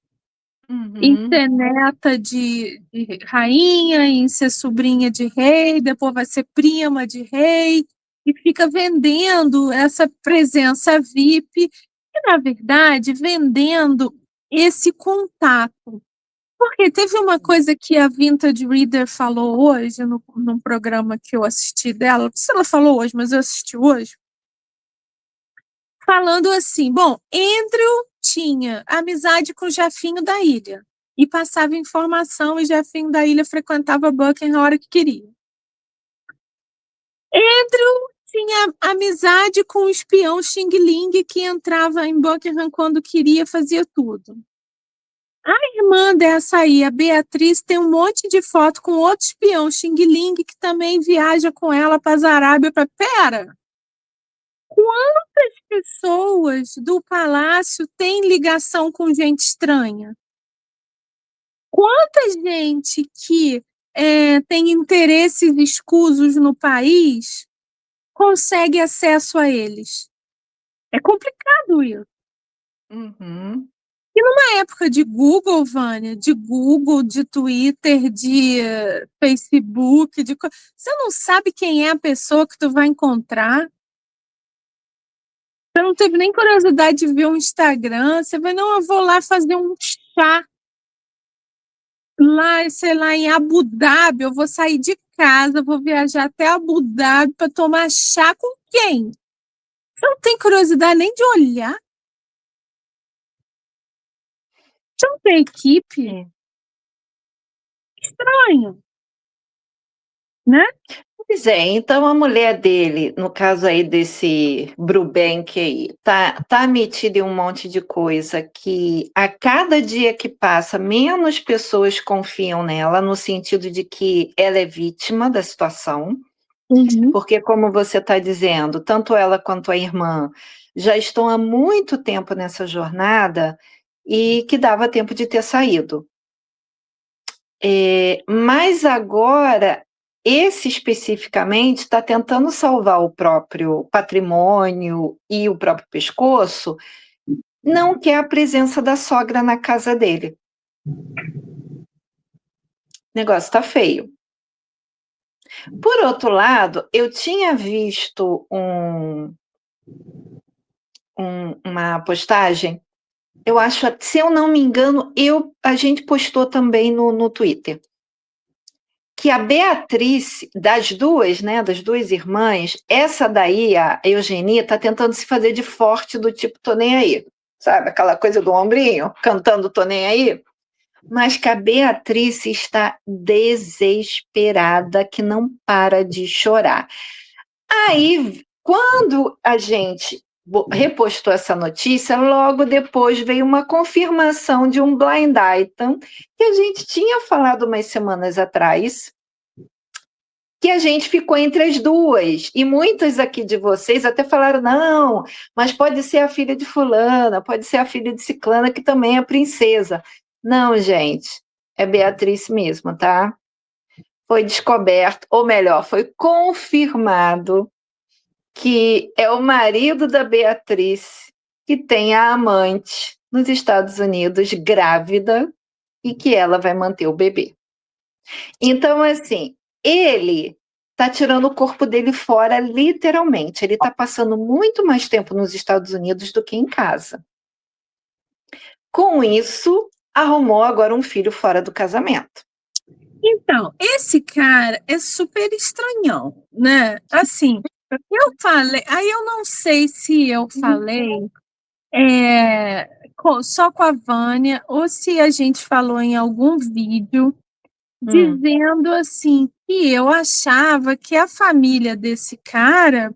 Em ser neta de rainha, em ser sobrinha de rei, depois vai ser prima de rei, e fica vendendo essa presença VIP, e, na verdade, vendendo esse contato. Porque teve uma coisa que a Vintage Reader falou hoje, num programa que eu assisti dela, não sei se ela falou hoje, mas eu assisti hoje, falando assim: bom, Andrew tinha amizade com o Jefinho da Ilha e passava informação, e Jefinho da Ilha frequentava Buckingham a hora que queria. Andrew tinha amizade com o espião Xing Ling, que entrava em Buckingham quando queria, fazia tudo. A irmã dessa aí, a Beatriz, tem um monte de foto com outro espião, Xing Ling, que também viaja com ela para a Arábia. Pera, quantas pessoas do palácio têm ligação com gente estranha? Quanta gente que tem interesses escusos no país consegue acesso a eles? É complicado isso. Uhum. E numa época de Google, Vânia, de Google, de Twitter, de Facebook, você não sabe quem é a pessoa que tu vai encontrar. Você não teve nem curiosidade de ver um Instagram. Você vai, não, eu vou lá fazer um chá lá, sei lá, em Abu Dhabi. Eu vou sair de casa, vou viajar até Abu Dhabi para tomar chá com quem? Você não tem curiosidade nem de olhar? Você não tem equipe? É. Estranho, né? Pois é, então a mulher dele, no caso aí desse Brubank aí, tá metida em um monte de coisa que a cada dia que passa, menos pessoas confiam nela, no sentido de que ela é vítima da situação, porque como você está dizendo, tanto ela quanto a irmã já estão há muito tempo nessa jornada e que dava tempo de ter saído. Mas agora, esse especificamente está tentando salvar o próprio patrimônio e o próprio pescoço, não quer a presença da sogra na casa dele. O negócio está feio. Por outro lado, eu tinha visto uma postagem, eu acho, se eu não me engano, a gente postou também no Twitter, que a Beatriz, das duas, né, das duas irmãs, essa daí, a Eugenia, está tentando se fazer de forte, do tipo, tô nem aí, sabe? Aquela coisa do ombrinho, cantando tô nem aí. Mas que a Beatriz está desesperada, que não para de chorar. Aí, quando a gente repostou essa notícia, logo depois veio uma confirmação de um blind item que a gente tinha falado umas semanas atrás, que a gente ficou entre as duas. E muitas aqui de vocês até falaram, não, mas pode ser a filha de fulana, pode ser a filha de ciclana, que também é princesa. Não, gente, é Beatriz mesmo, tá? Foi descoberto, ou melhor, foi confirmado que é o marido da Beatriz que tem a amante nos Estados Unidos, grávida, e que ela vai manter o bebê. Então, assim, ele está tirando o corpo dele fora, literalmente. Ele está passando muito mais tempo nos Estados Unidos do que em casa. Com isso, arrumou agora um filho fora do casamento. Então, esse cara é super estranhão, né? Assim, eu falei, aí eu não sei se eu falei só com a Vânia ou se a gente falou em algum vídeo dizendo assim que eu achava que a família desse cara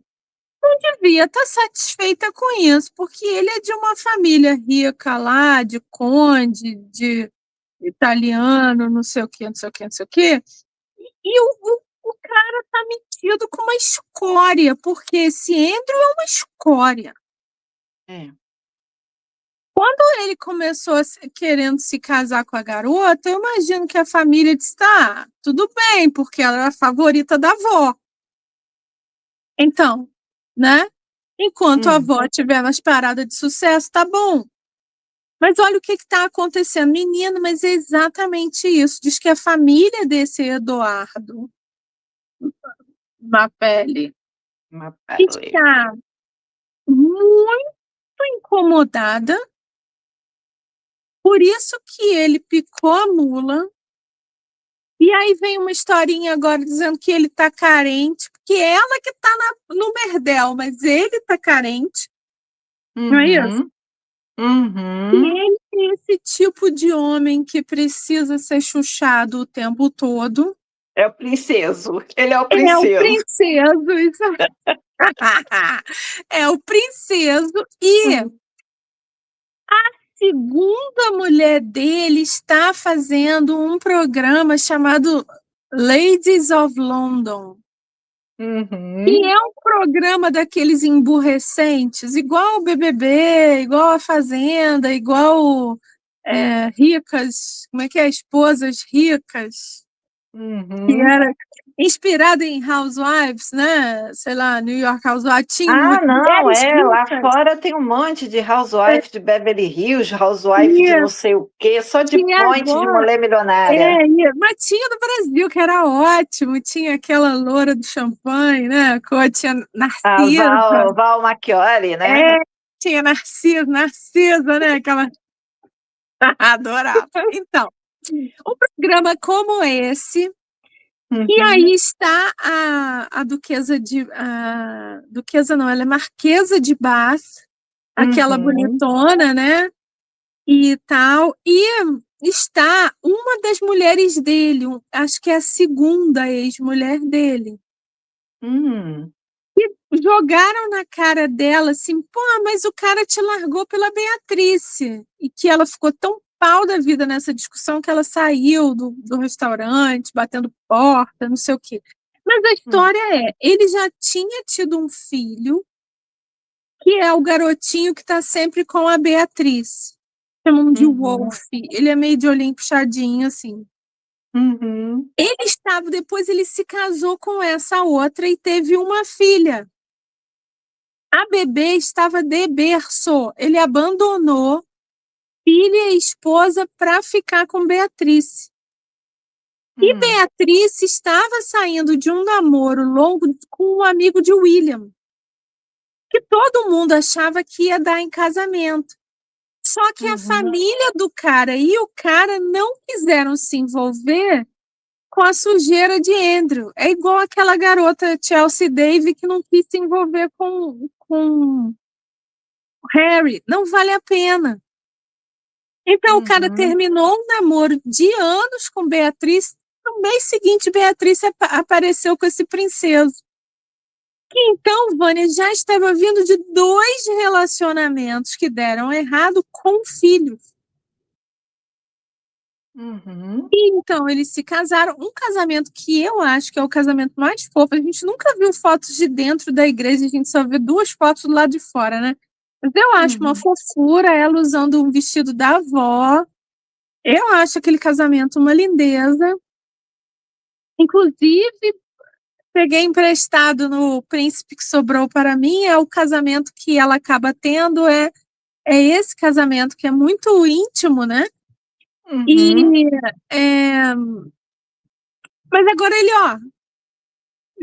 não devia estar satisfeita com isso, porque ele é de uma família rica lá, de conde, de italiano, não sei o quê, não sei o quê, não sei o quê. E o cara tá metido com uma escória, porque esse Andrew é uma escória. Quando ele começou querendo se casar com a garota, eu imagino que a família disse, tá, tudo bem, porque ela era a favorita da avó. Então, né? Enquanto a avó estiver nas paradas de sucesso, tá bom. Mas olha o que está acontecendo, menino, mas é exatamente isso. Diz que a família desse Eduardo Mapelli está muito incomodada, por isso que ele picou a mula. E aí vem uma historinha agora dizendo que ele está carente, porque ela que está no merdel, mas ele está carente. Não é isso? E ele é esse tipo de homem que precisa ser chuchado o tempo todo. É o princeso. Ele é o É o princeso. princeso, isso. É o princeso e a segunda mulher dele está fazendo um programa chamado Ladies of London. E é um programa daqueles emburrecentes, igual o BBB, igual a Fazenda, igual ricas, como é que é? Esposas ricas. Que era inspirado em Housewives, né? Sei lá, New York Housewives, tinha Não, mulheres lá ricas. fora tem um monte de housewife de Beverly Hills, housewife de Tinha, não sei o quê, só de tinha point de agora. mulher milionária. Mas tinha no Brasil, que era ótimo. Tinha aquela loura do champanhe, né? Tinha A Narcisa. Val Machioli, né? Tinha Narcisa, né? Aquela. Adorava. Então, um programa como esse. E aí está a Duquesa de. Duquesa não, ela é Marquesa de Bath, aquela bonitona, né? E tal. E está uma das mulheres dele, acho que é a segunda ex-mulher dele. E jogaram na cara dela assim, pô, mas o cara te largou pela Beatrice. E que ela ficou tão pau da vida nessa discussão que ela saiu do restaurante, batendo porta, não sei o quê. Mas a história ele já tinha tido um filho, que é o garotinho que está sempre com a Beatriz. Chamam de Wolf. Ele é meio de olhinho puxadinho, assim. Ele estava, depois ele se casou com essa outra e teve uma filha. A bebê estava de berço. Ele abandonou filha e esposa para ficar com Beatriz. E Beatriz estava saindo de um namoro longo com um amigo de William, que todo mundo achava que ia dar em casamento. Só que a família do cara e o cara não quiseram se envolver com a sujeira de Andrew. É igual aquela garota Chelsea Davy que não quis se envolver com Harry. Não vale a pena. Então o cara terminou um namoro de anos com Beatriz. No mês seguinte, Beatriz apareceu com esse princeso. Que então, Vânia, já estava vindo de 2 relacionamentos que deram errado com filhos. E então eles se casaram, um casamento que eu acho que é o casamento mais fofo. A gente nunca viu fotos de dentro da igreja, a gente só vê 2 fotos do lado de fora, né? Mas eu acho uma fofura ela usando um vestido da avó. Eu acho aquele casamento uma lindeza. Inclusive, peguei emprestado no Príncipe que Sobrou para Mim, é o casamento que ela acaba tendo, é esse casamento que é muito íntimo, né? Mas agora ele,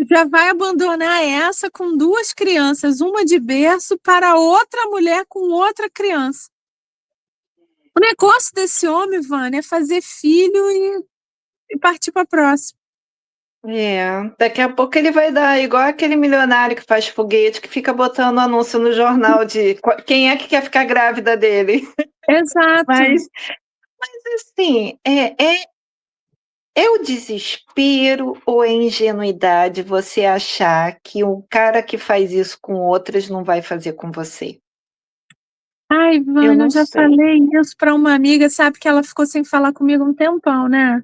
já vai abandonar essa com 2 crianças, uma de berço para outra mulher com outra criança. O negócio desse homem, Vânia, é fazer filho e partir para a próxima. Daqui a pouco ele vai dar igual aquele milionário que faz foguete, que fica botando anúncio no jornal de quem é que quer ficar grávida dele. Exato. Mas assim, é o desespero ou é ingenuidade você achar que um cara que faz isso com outras não vai fazer com você? Ai, Eu Vânia, não eu já sei. falei isso para uma amiga, sabe que ela ficou sem falar comigo um tempão, né?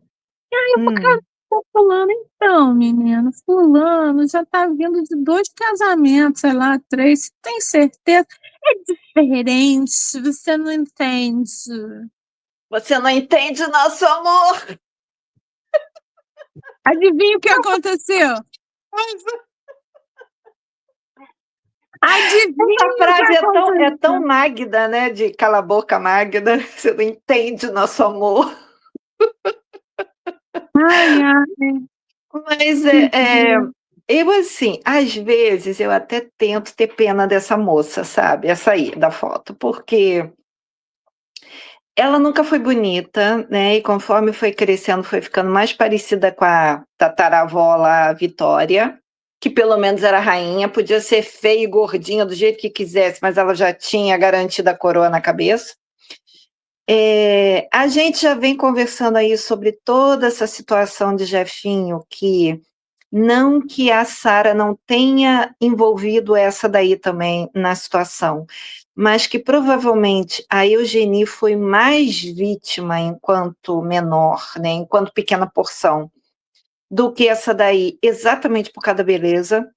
E aí o cara ficou falando, então, menina, fulano já tá vindo de 2 casamentos, sei lá, 3, tem certeza? É diferente, você não entende. Você não entende o nosso amor. Adivinha o que aconteceu? Adivinha Essa o que frase é tão aconteceu? Magda, né? De cala a boca, Magda, você não entende o nosso amor. Ai, ai, Mas que dia. eu assim, às vezes eu até tento ter pena dessa moça, sabe? Essa aí da foto, porque ela nunca foi bonita, né? E conforme foi crescendo, foi ficando mais parecida com a tataravó lá, a Vitória, que pelo menos era rainha, podia ser feia e gordinha do jeito que quisesse, mas ela já tinha garantida a coroa na cabeça. A gente já vem conversando aí sobre toda essa situação de Jefinho, que não que a Sara não tenha envolvido essa daí também na situação, mas que provavelmente a Eugenie foi mais vítima enquanto menor, né, enquanto pequena porção, do que essa daí, exatamente por causa da beleza,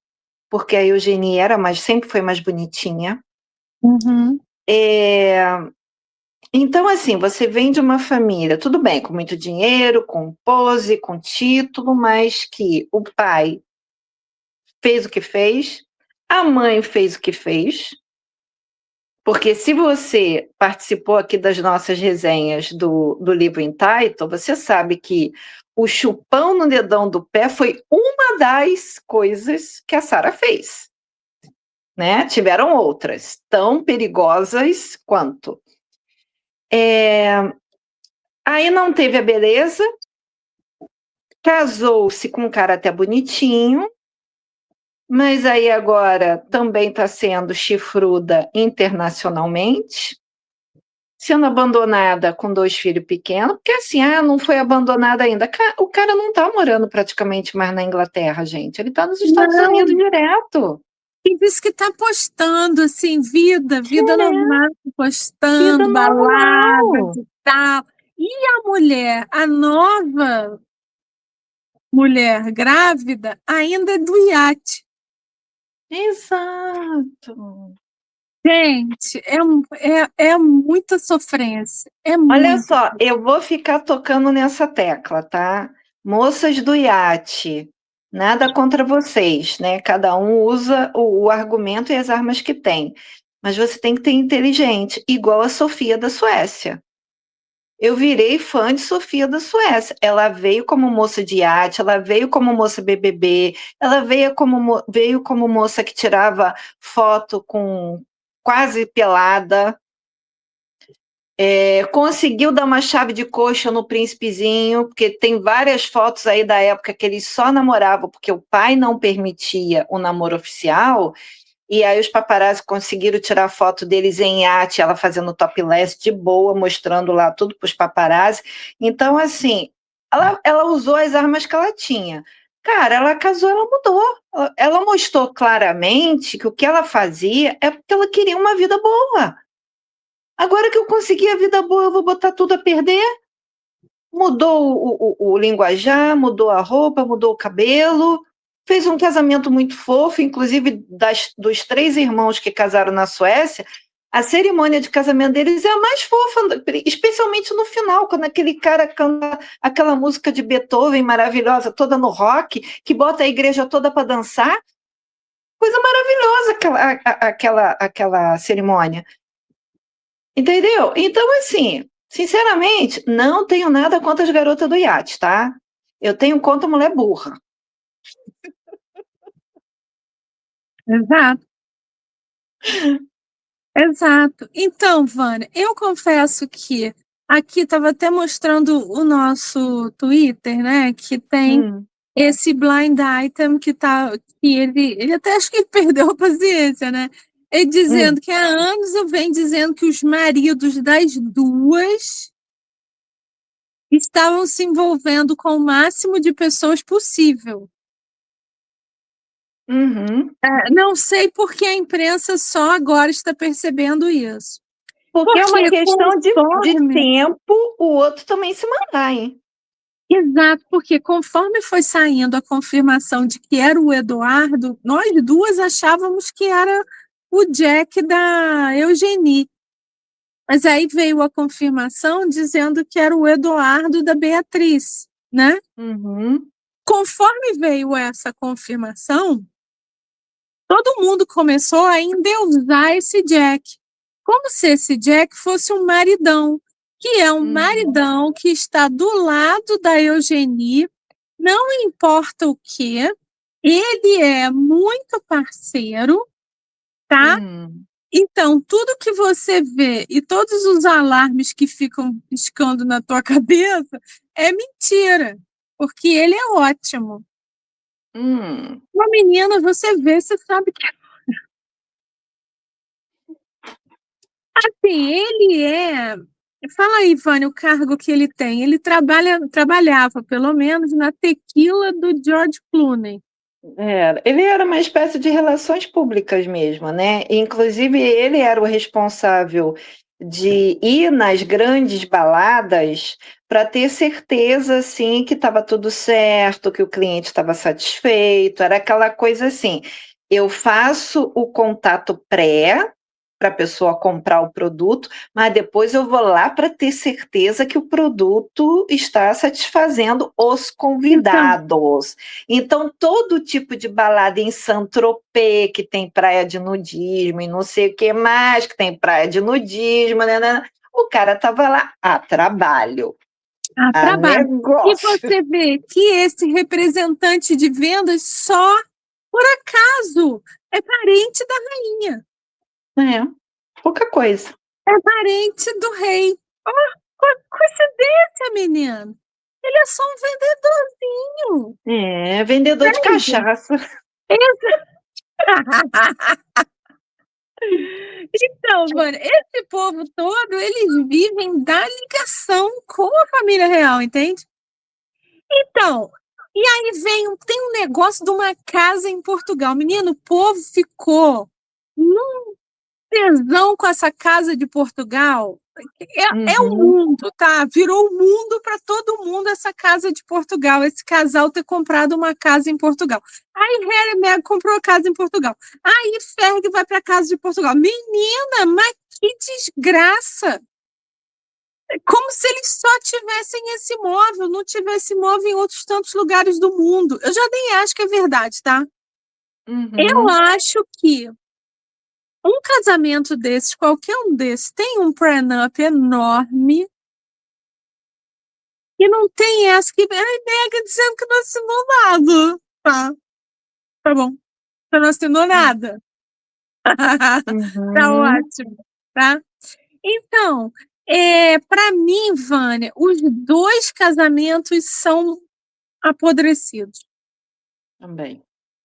porque a Eugenie sempre foi mais bonitinha. Uhum. Então, assim, você vem de uma família, tudo bem, com muito dinheiro, com pose, com título, mas que o pai fez o que fez, a mãe fez o que fez, porque se você participou aqui das nossas resenhas do livro Entitled, você sabe que o chupão no dedão do pé foi uma das coisas que a Sara fez, né? Tiveram outras, tão perigosas quanto. Aí não teve a beleza, casou-se com um cara até bonitinho, mas aí agora também está sendo chifruda internacionalmente, sendo abandonada com 2 filhos pequenos, porque assim, não foi abandonada ainda. O cara não está morando praticamente mais na Inglaterra, gente. Ele está nos Estados Unidos Não, direto. e diz que tá postando, assim, vida É, normal, vida postando baladas normal. e tal. E a mulher, a nova mulher grávida, ainda é do iate. Exato. Gente, é muita sofrência, é Olha muita. só, eu vou ficar tocando nessa tecla, tá? Moças do iate, nada contra vocês, né? Cada um usa o argumento e as armas que tem. Mas você tem que ter inteligente, igual a Sofia da Suécia. Eu virei fã de Sofia da Suécia. Ela veio como moça de iate, ela veio como moça BBB, ela veio como moça que tirava foto com quase pelada, conseguiu dar uma chave de coxa no príncipezinho, porque tem várias fotos aí da época que eles só namoravam porque o pai não permitia o namoro oficial, e aí os paparazzi conseguiram tirar foto deles em iate, ela fazendo topless de boa, mostrando lá tudo para os paparazzi. Então, assim, ela usou as armas que ela tinha. Cara, ela casou, ela mudou. Ela mostrou claramente que o que ela fazia é porque ela queria uma vida boa. Agora que eu consegui a vida boa, eu vou botar tudo a perder? Mudou o linguajar, mudou a roupa, mudou o cabelo, fez um casamento muito fofo, inclusive dos 3 irmãos que casaram na Suécia, a cerimônia de casamento deles é a mais fofa, especialmente no final, quando aquele cara canta aquela música de Beethoven maravilhosa, toda no rock, que bota a igreja toda para dançar. Coisa maravilhosa aquela cerimônia. Entendeu? Então, assim, sinceramente, não tenho nada contra as garotas do iate, tá? Eu tenho contra a mulher burra. Exato, exato. Então, Vânia, eu confesso que aqui estava até mostrando o nosso Twitter, né? Que tem Hum, esse blind item que ele até acho que ele perdeu a paciência, né? Ele hum, dizendo que há anos eu venho dizendo que os maridos das duas estavam se envolvendo com o máximo de pessoas possível. uhum. Não sei por que a imprensa só agora está percebendo isso. Porque é uma Porque questão de conforme, tempo o outro também se mandar, hein? exato, porque conforme foi saindo a confirmação de que era o Eduardo, nós duas achávamos que era o Jack da Eugenie. Mas aí veio a confirmação dizendo que era o Eduardo da Beatriz, né? Uhum. Conforme veio essa confirmação, todo mundo começou a endeusar esse Jack, como se esse Jack fosse um maridão, que é um maridão que está do lado da Eugenie, não importa o que, ele é muito parceiro, tá? Então, tudo que você vê e todos os alarmes que ficam piscando na tua cabeça é mentira, porque ele é ótimo. Uma menina, você vê, você sabe que assim, ele é. Fala aí, Vânia, o cargo que ele tem. Ele trabalhava, pelo menos, na tequila do George Clooney. Ele era uma espécie de relações públicas mesmo, né? Inclusive, ele era o responsável de ir nas grandes baladas para ter certeza, assim, que estava tudo certo, que o cliente estava satisfeito. Era aquela coisa assim: eu faço o contato pré para a pessoa comprar o produto, mas depois eu vou lá para ter certeza que o produto está satisfazendo os Então, convidados. Então, todo tipo de balada em Saint-Tropez, que tem praia de nudismo e não sei o que mais, que tem praia de nudismo, né? O cara estava lá a trabalho, a trabalho. E negócio. você vê que esse representante de vendas só, por acaso, é parente da rainha. É, pouca coisa. É parente do rei. Oh, coincidência, menina. Ele é só um vendedorzinho. É, vendedor de cachaça. Então, mano, esse povo todo, eles vivem da ligação com a família real, entende? Então, e aí tem um negócio de uma casa em Portugal. Menino, o povo ficou num tesão com essa casa de Portugal. É o mundo, tá? Virou o mundo para todo mundo essa casa de Portugal, esse casal ter comprado uma casa em Portugal. Aí Harry e Meghan comprou a casa em Portugal. Aí Ferg vai para casa de Portugal. Menina, mas que desgraça! É como se eles só tivessem esse móvel, não tivesse móvel em outros tantos lugares do mundo. Eu já nem acho que é verdade, tá? Eu acho que um casamento desses, qualquer um desses, tem um prenup enorme e não tem essa que. Ai, nega dizendo que não assinou nada. Tá bom. Você não assinou nada. Tá ótimo, tá? Então, para mim, Vânia, os dois casamentos são apodrecidos.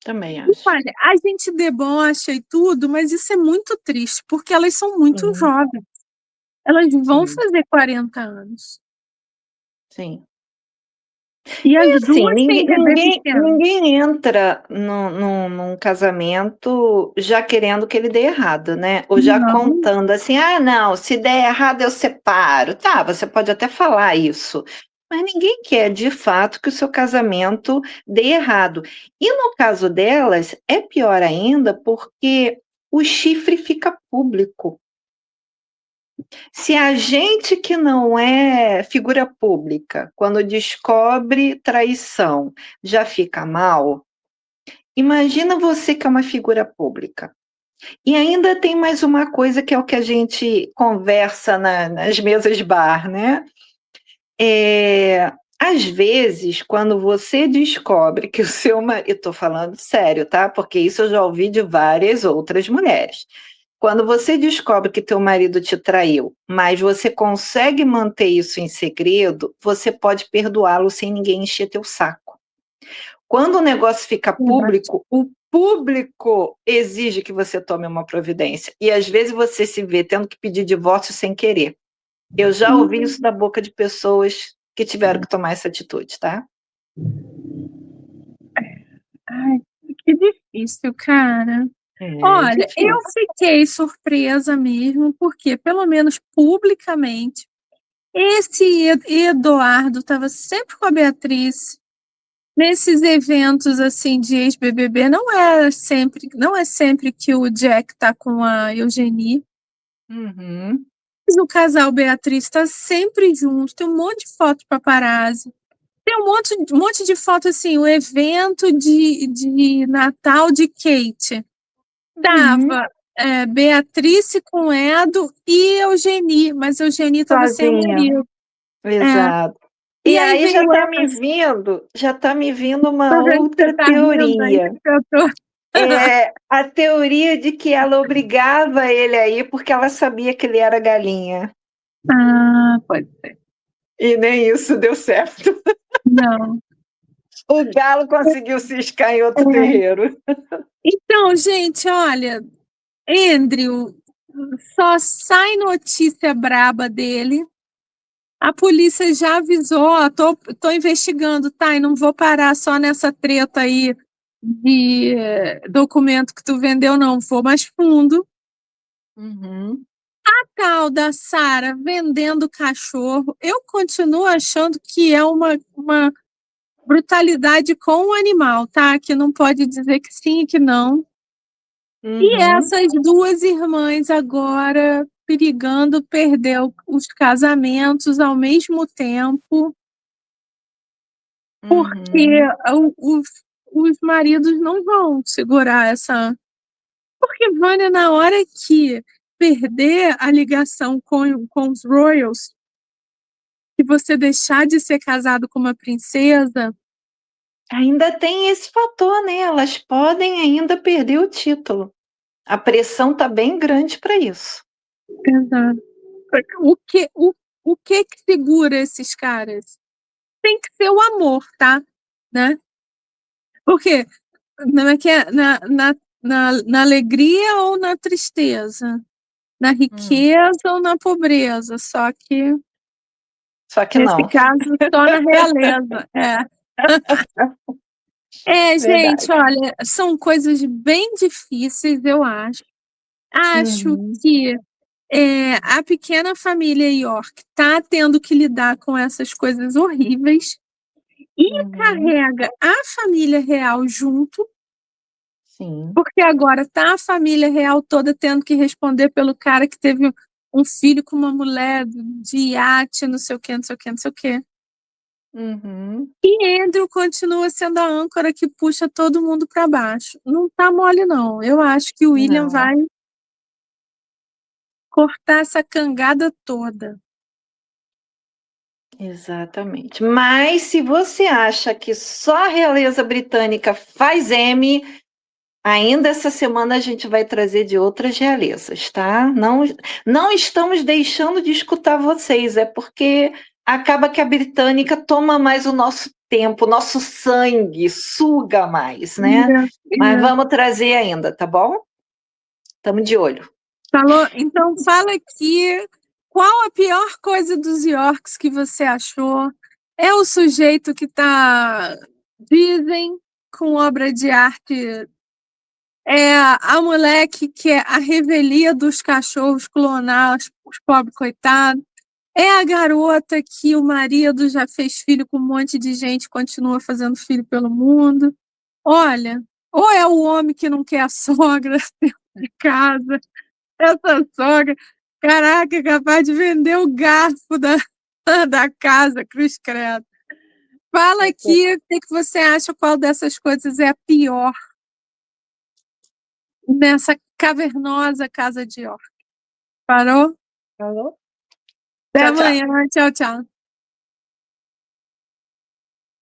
Também acho. Olha, a gente debocha e tudo, mas isso é muito triste, porque elas são muito jovens. Elas vão Sim, fazer 40 anos. sim. E as E assim, duas têm bebê pequeno. ninguém entra num casamento já querendo que ele dê errado, né? Ou já Não. contando assim, ah, não, se der errado eu separo. Tá, você pode até falar isso, mas ninguém quer de fato que o seu casamento dê errado. E no caso delas, é pior ainda porque o chifre fica público. Se a gente que não é figura pública, quando descobre traição, já fica mal, imagina você que é uma figura pública. E ainda tem mais uma coisa que é o que a gente conversa nas mesas bar, né? Às vezes, quando você descobre que o seu marido, estou falando sério, tá? Porque isso eu já ouvi de várias outras mulheres. Quando você descobre que teu marido te traiu, mas você consegue manter isso em segredo, você pode perdoá-lo sem ninguém encher teu saco. Quando o negócio fica público, o público exige que você tome uma providência. E às vezes você se vê tendo que pedir divórcio sem querer. Eu já ouvi isso da boca de pessoas que tiveram que tomar essa atitude, tá? Ai, que difícil, cara. É Olha, eu difícil. fiquei surpresa mesmo, porque, pelo menos publicamente, esse Eduardo estava sempre com a Beatriz. Nesses eventos assim de ex-BBB, não é sempre que o Jack tá com a Eugenie. Uhum. Mas o casal Beatriz está sempre junto, tem um monte de foto paparazzi. Tem um monte de foto assim, o evento de Natal de Kate. Uhum. Tava Beatrice com Edo e Eugenie, mas Eugenie estava sem o Sozinha. marido. É. Exato. E E aí aí veio essa. já tá me vindo uma Tô vendo que você outra tá rindo aí, teoria. que eu tô. É a teoria de que ela obrigava ele aí porque ela sabia que ele era galinha. Ah, pode ser. E nem isso deu certo. Não. O galo conseguiu ciscar em outro É. terreiro. Então, gente, olha, Andrew, só sai notícia braba dele. A polícia já avisou, ó, tô investigando, tá? E não vou parar só nessa treta aí de documento que tu vendeu, não. Vou mais fundo. Uhum, Tal da Sara vendendo cachorro, eu continuo achando que é uma brutalidade com o animal, tá? Que não pode dizer que sim e que não. E uhum, essas duas irmãs agora perigando perder os casamentos ao mesmo tempo, porque uhum, os maridos não vão segurar essa. Porque, Vânia, na hora que perder a ligação com os Royals, e você deixar de ser casado com uma princesa. ainda tem esse fator, né, elas podem ainda perder o título. A pressão tá bem grande para isso. Exato. O que segura esses caras? Tem que ser o amor, tá? Né? Porque não é que é na alegria ou na tristeza, na Hum. riqueza ou na pobreza, só que Só que nesse não. caso só na realeza. Gente, Verdade. olha, são coisas bem difíceis, eu acho. Acho Uhum, que a pequena família York está tendo que lidar com essas coisas horríveis e uhum, carrega a família real junto, sim. porque agora tá a família real toda tendo que responder pelo cara que teve um filho com uma mulher de iate, não sei o quê, não sei o quê, não sei o quê. Uhum. E Andrew continua sendo a âncora que puxa todo mundo para baixo. Não tá mole, não. Eu acho que o William Não. vai cortar essa cangada toda. Exatamente. Mas se você acha que só a realeza britânica faz M, ainda essa semana a gente vai trazer de outras realezas, tá? Não, não estamos deixando de escutar vocês, é porque acaba que a britânica toma mais o nosso tempo, o nosso sangue, suga mais, né? Mas É. vamos trazer ainda, tá bom? Estamos de olho. Falou? Então fala aqui qual a pior coisa dos Yorks que você achou? É o sujeito que está, dizem, com obra de arte. É a mulher que é a revelia dos cachorros clonar os pobres coitados. É a garota que o marido já fez filho com um monte de gente, continua fazendo filho pelo mundo. Olha, ou é o homem que não quer a sogra dentro de casa. Essa sogra, caraca, é capaz de vender o garfo da casa, cruz credo. Fala aqui o que você acha, qual dessas coisas é a pior nessa cavernosa casa de York. Parou? Falou? Até Tchau, tchau. amanhã. Tchau, tchau.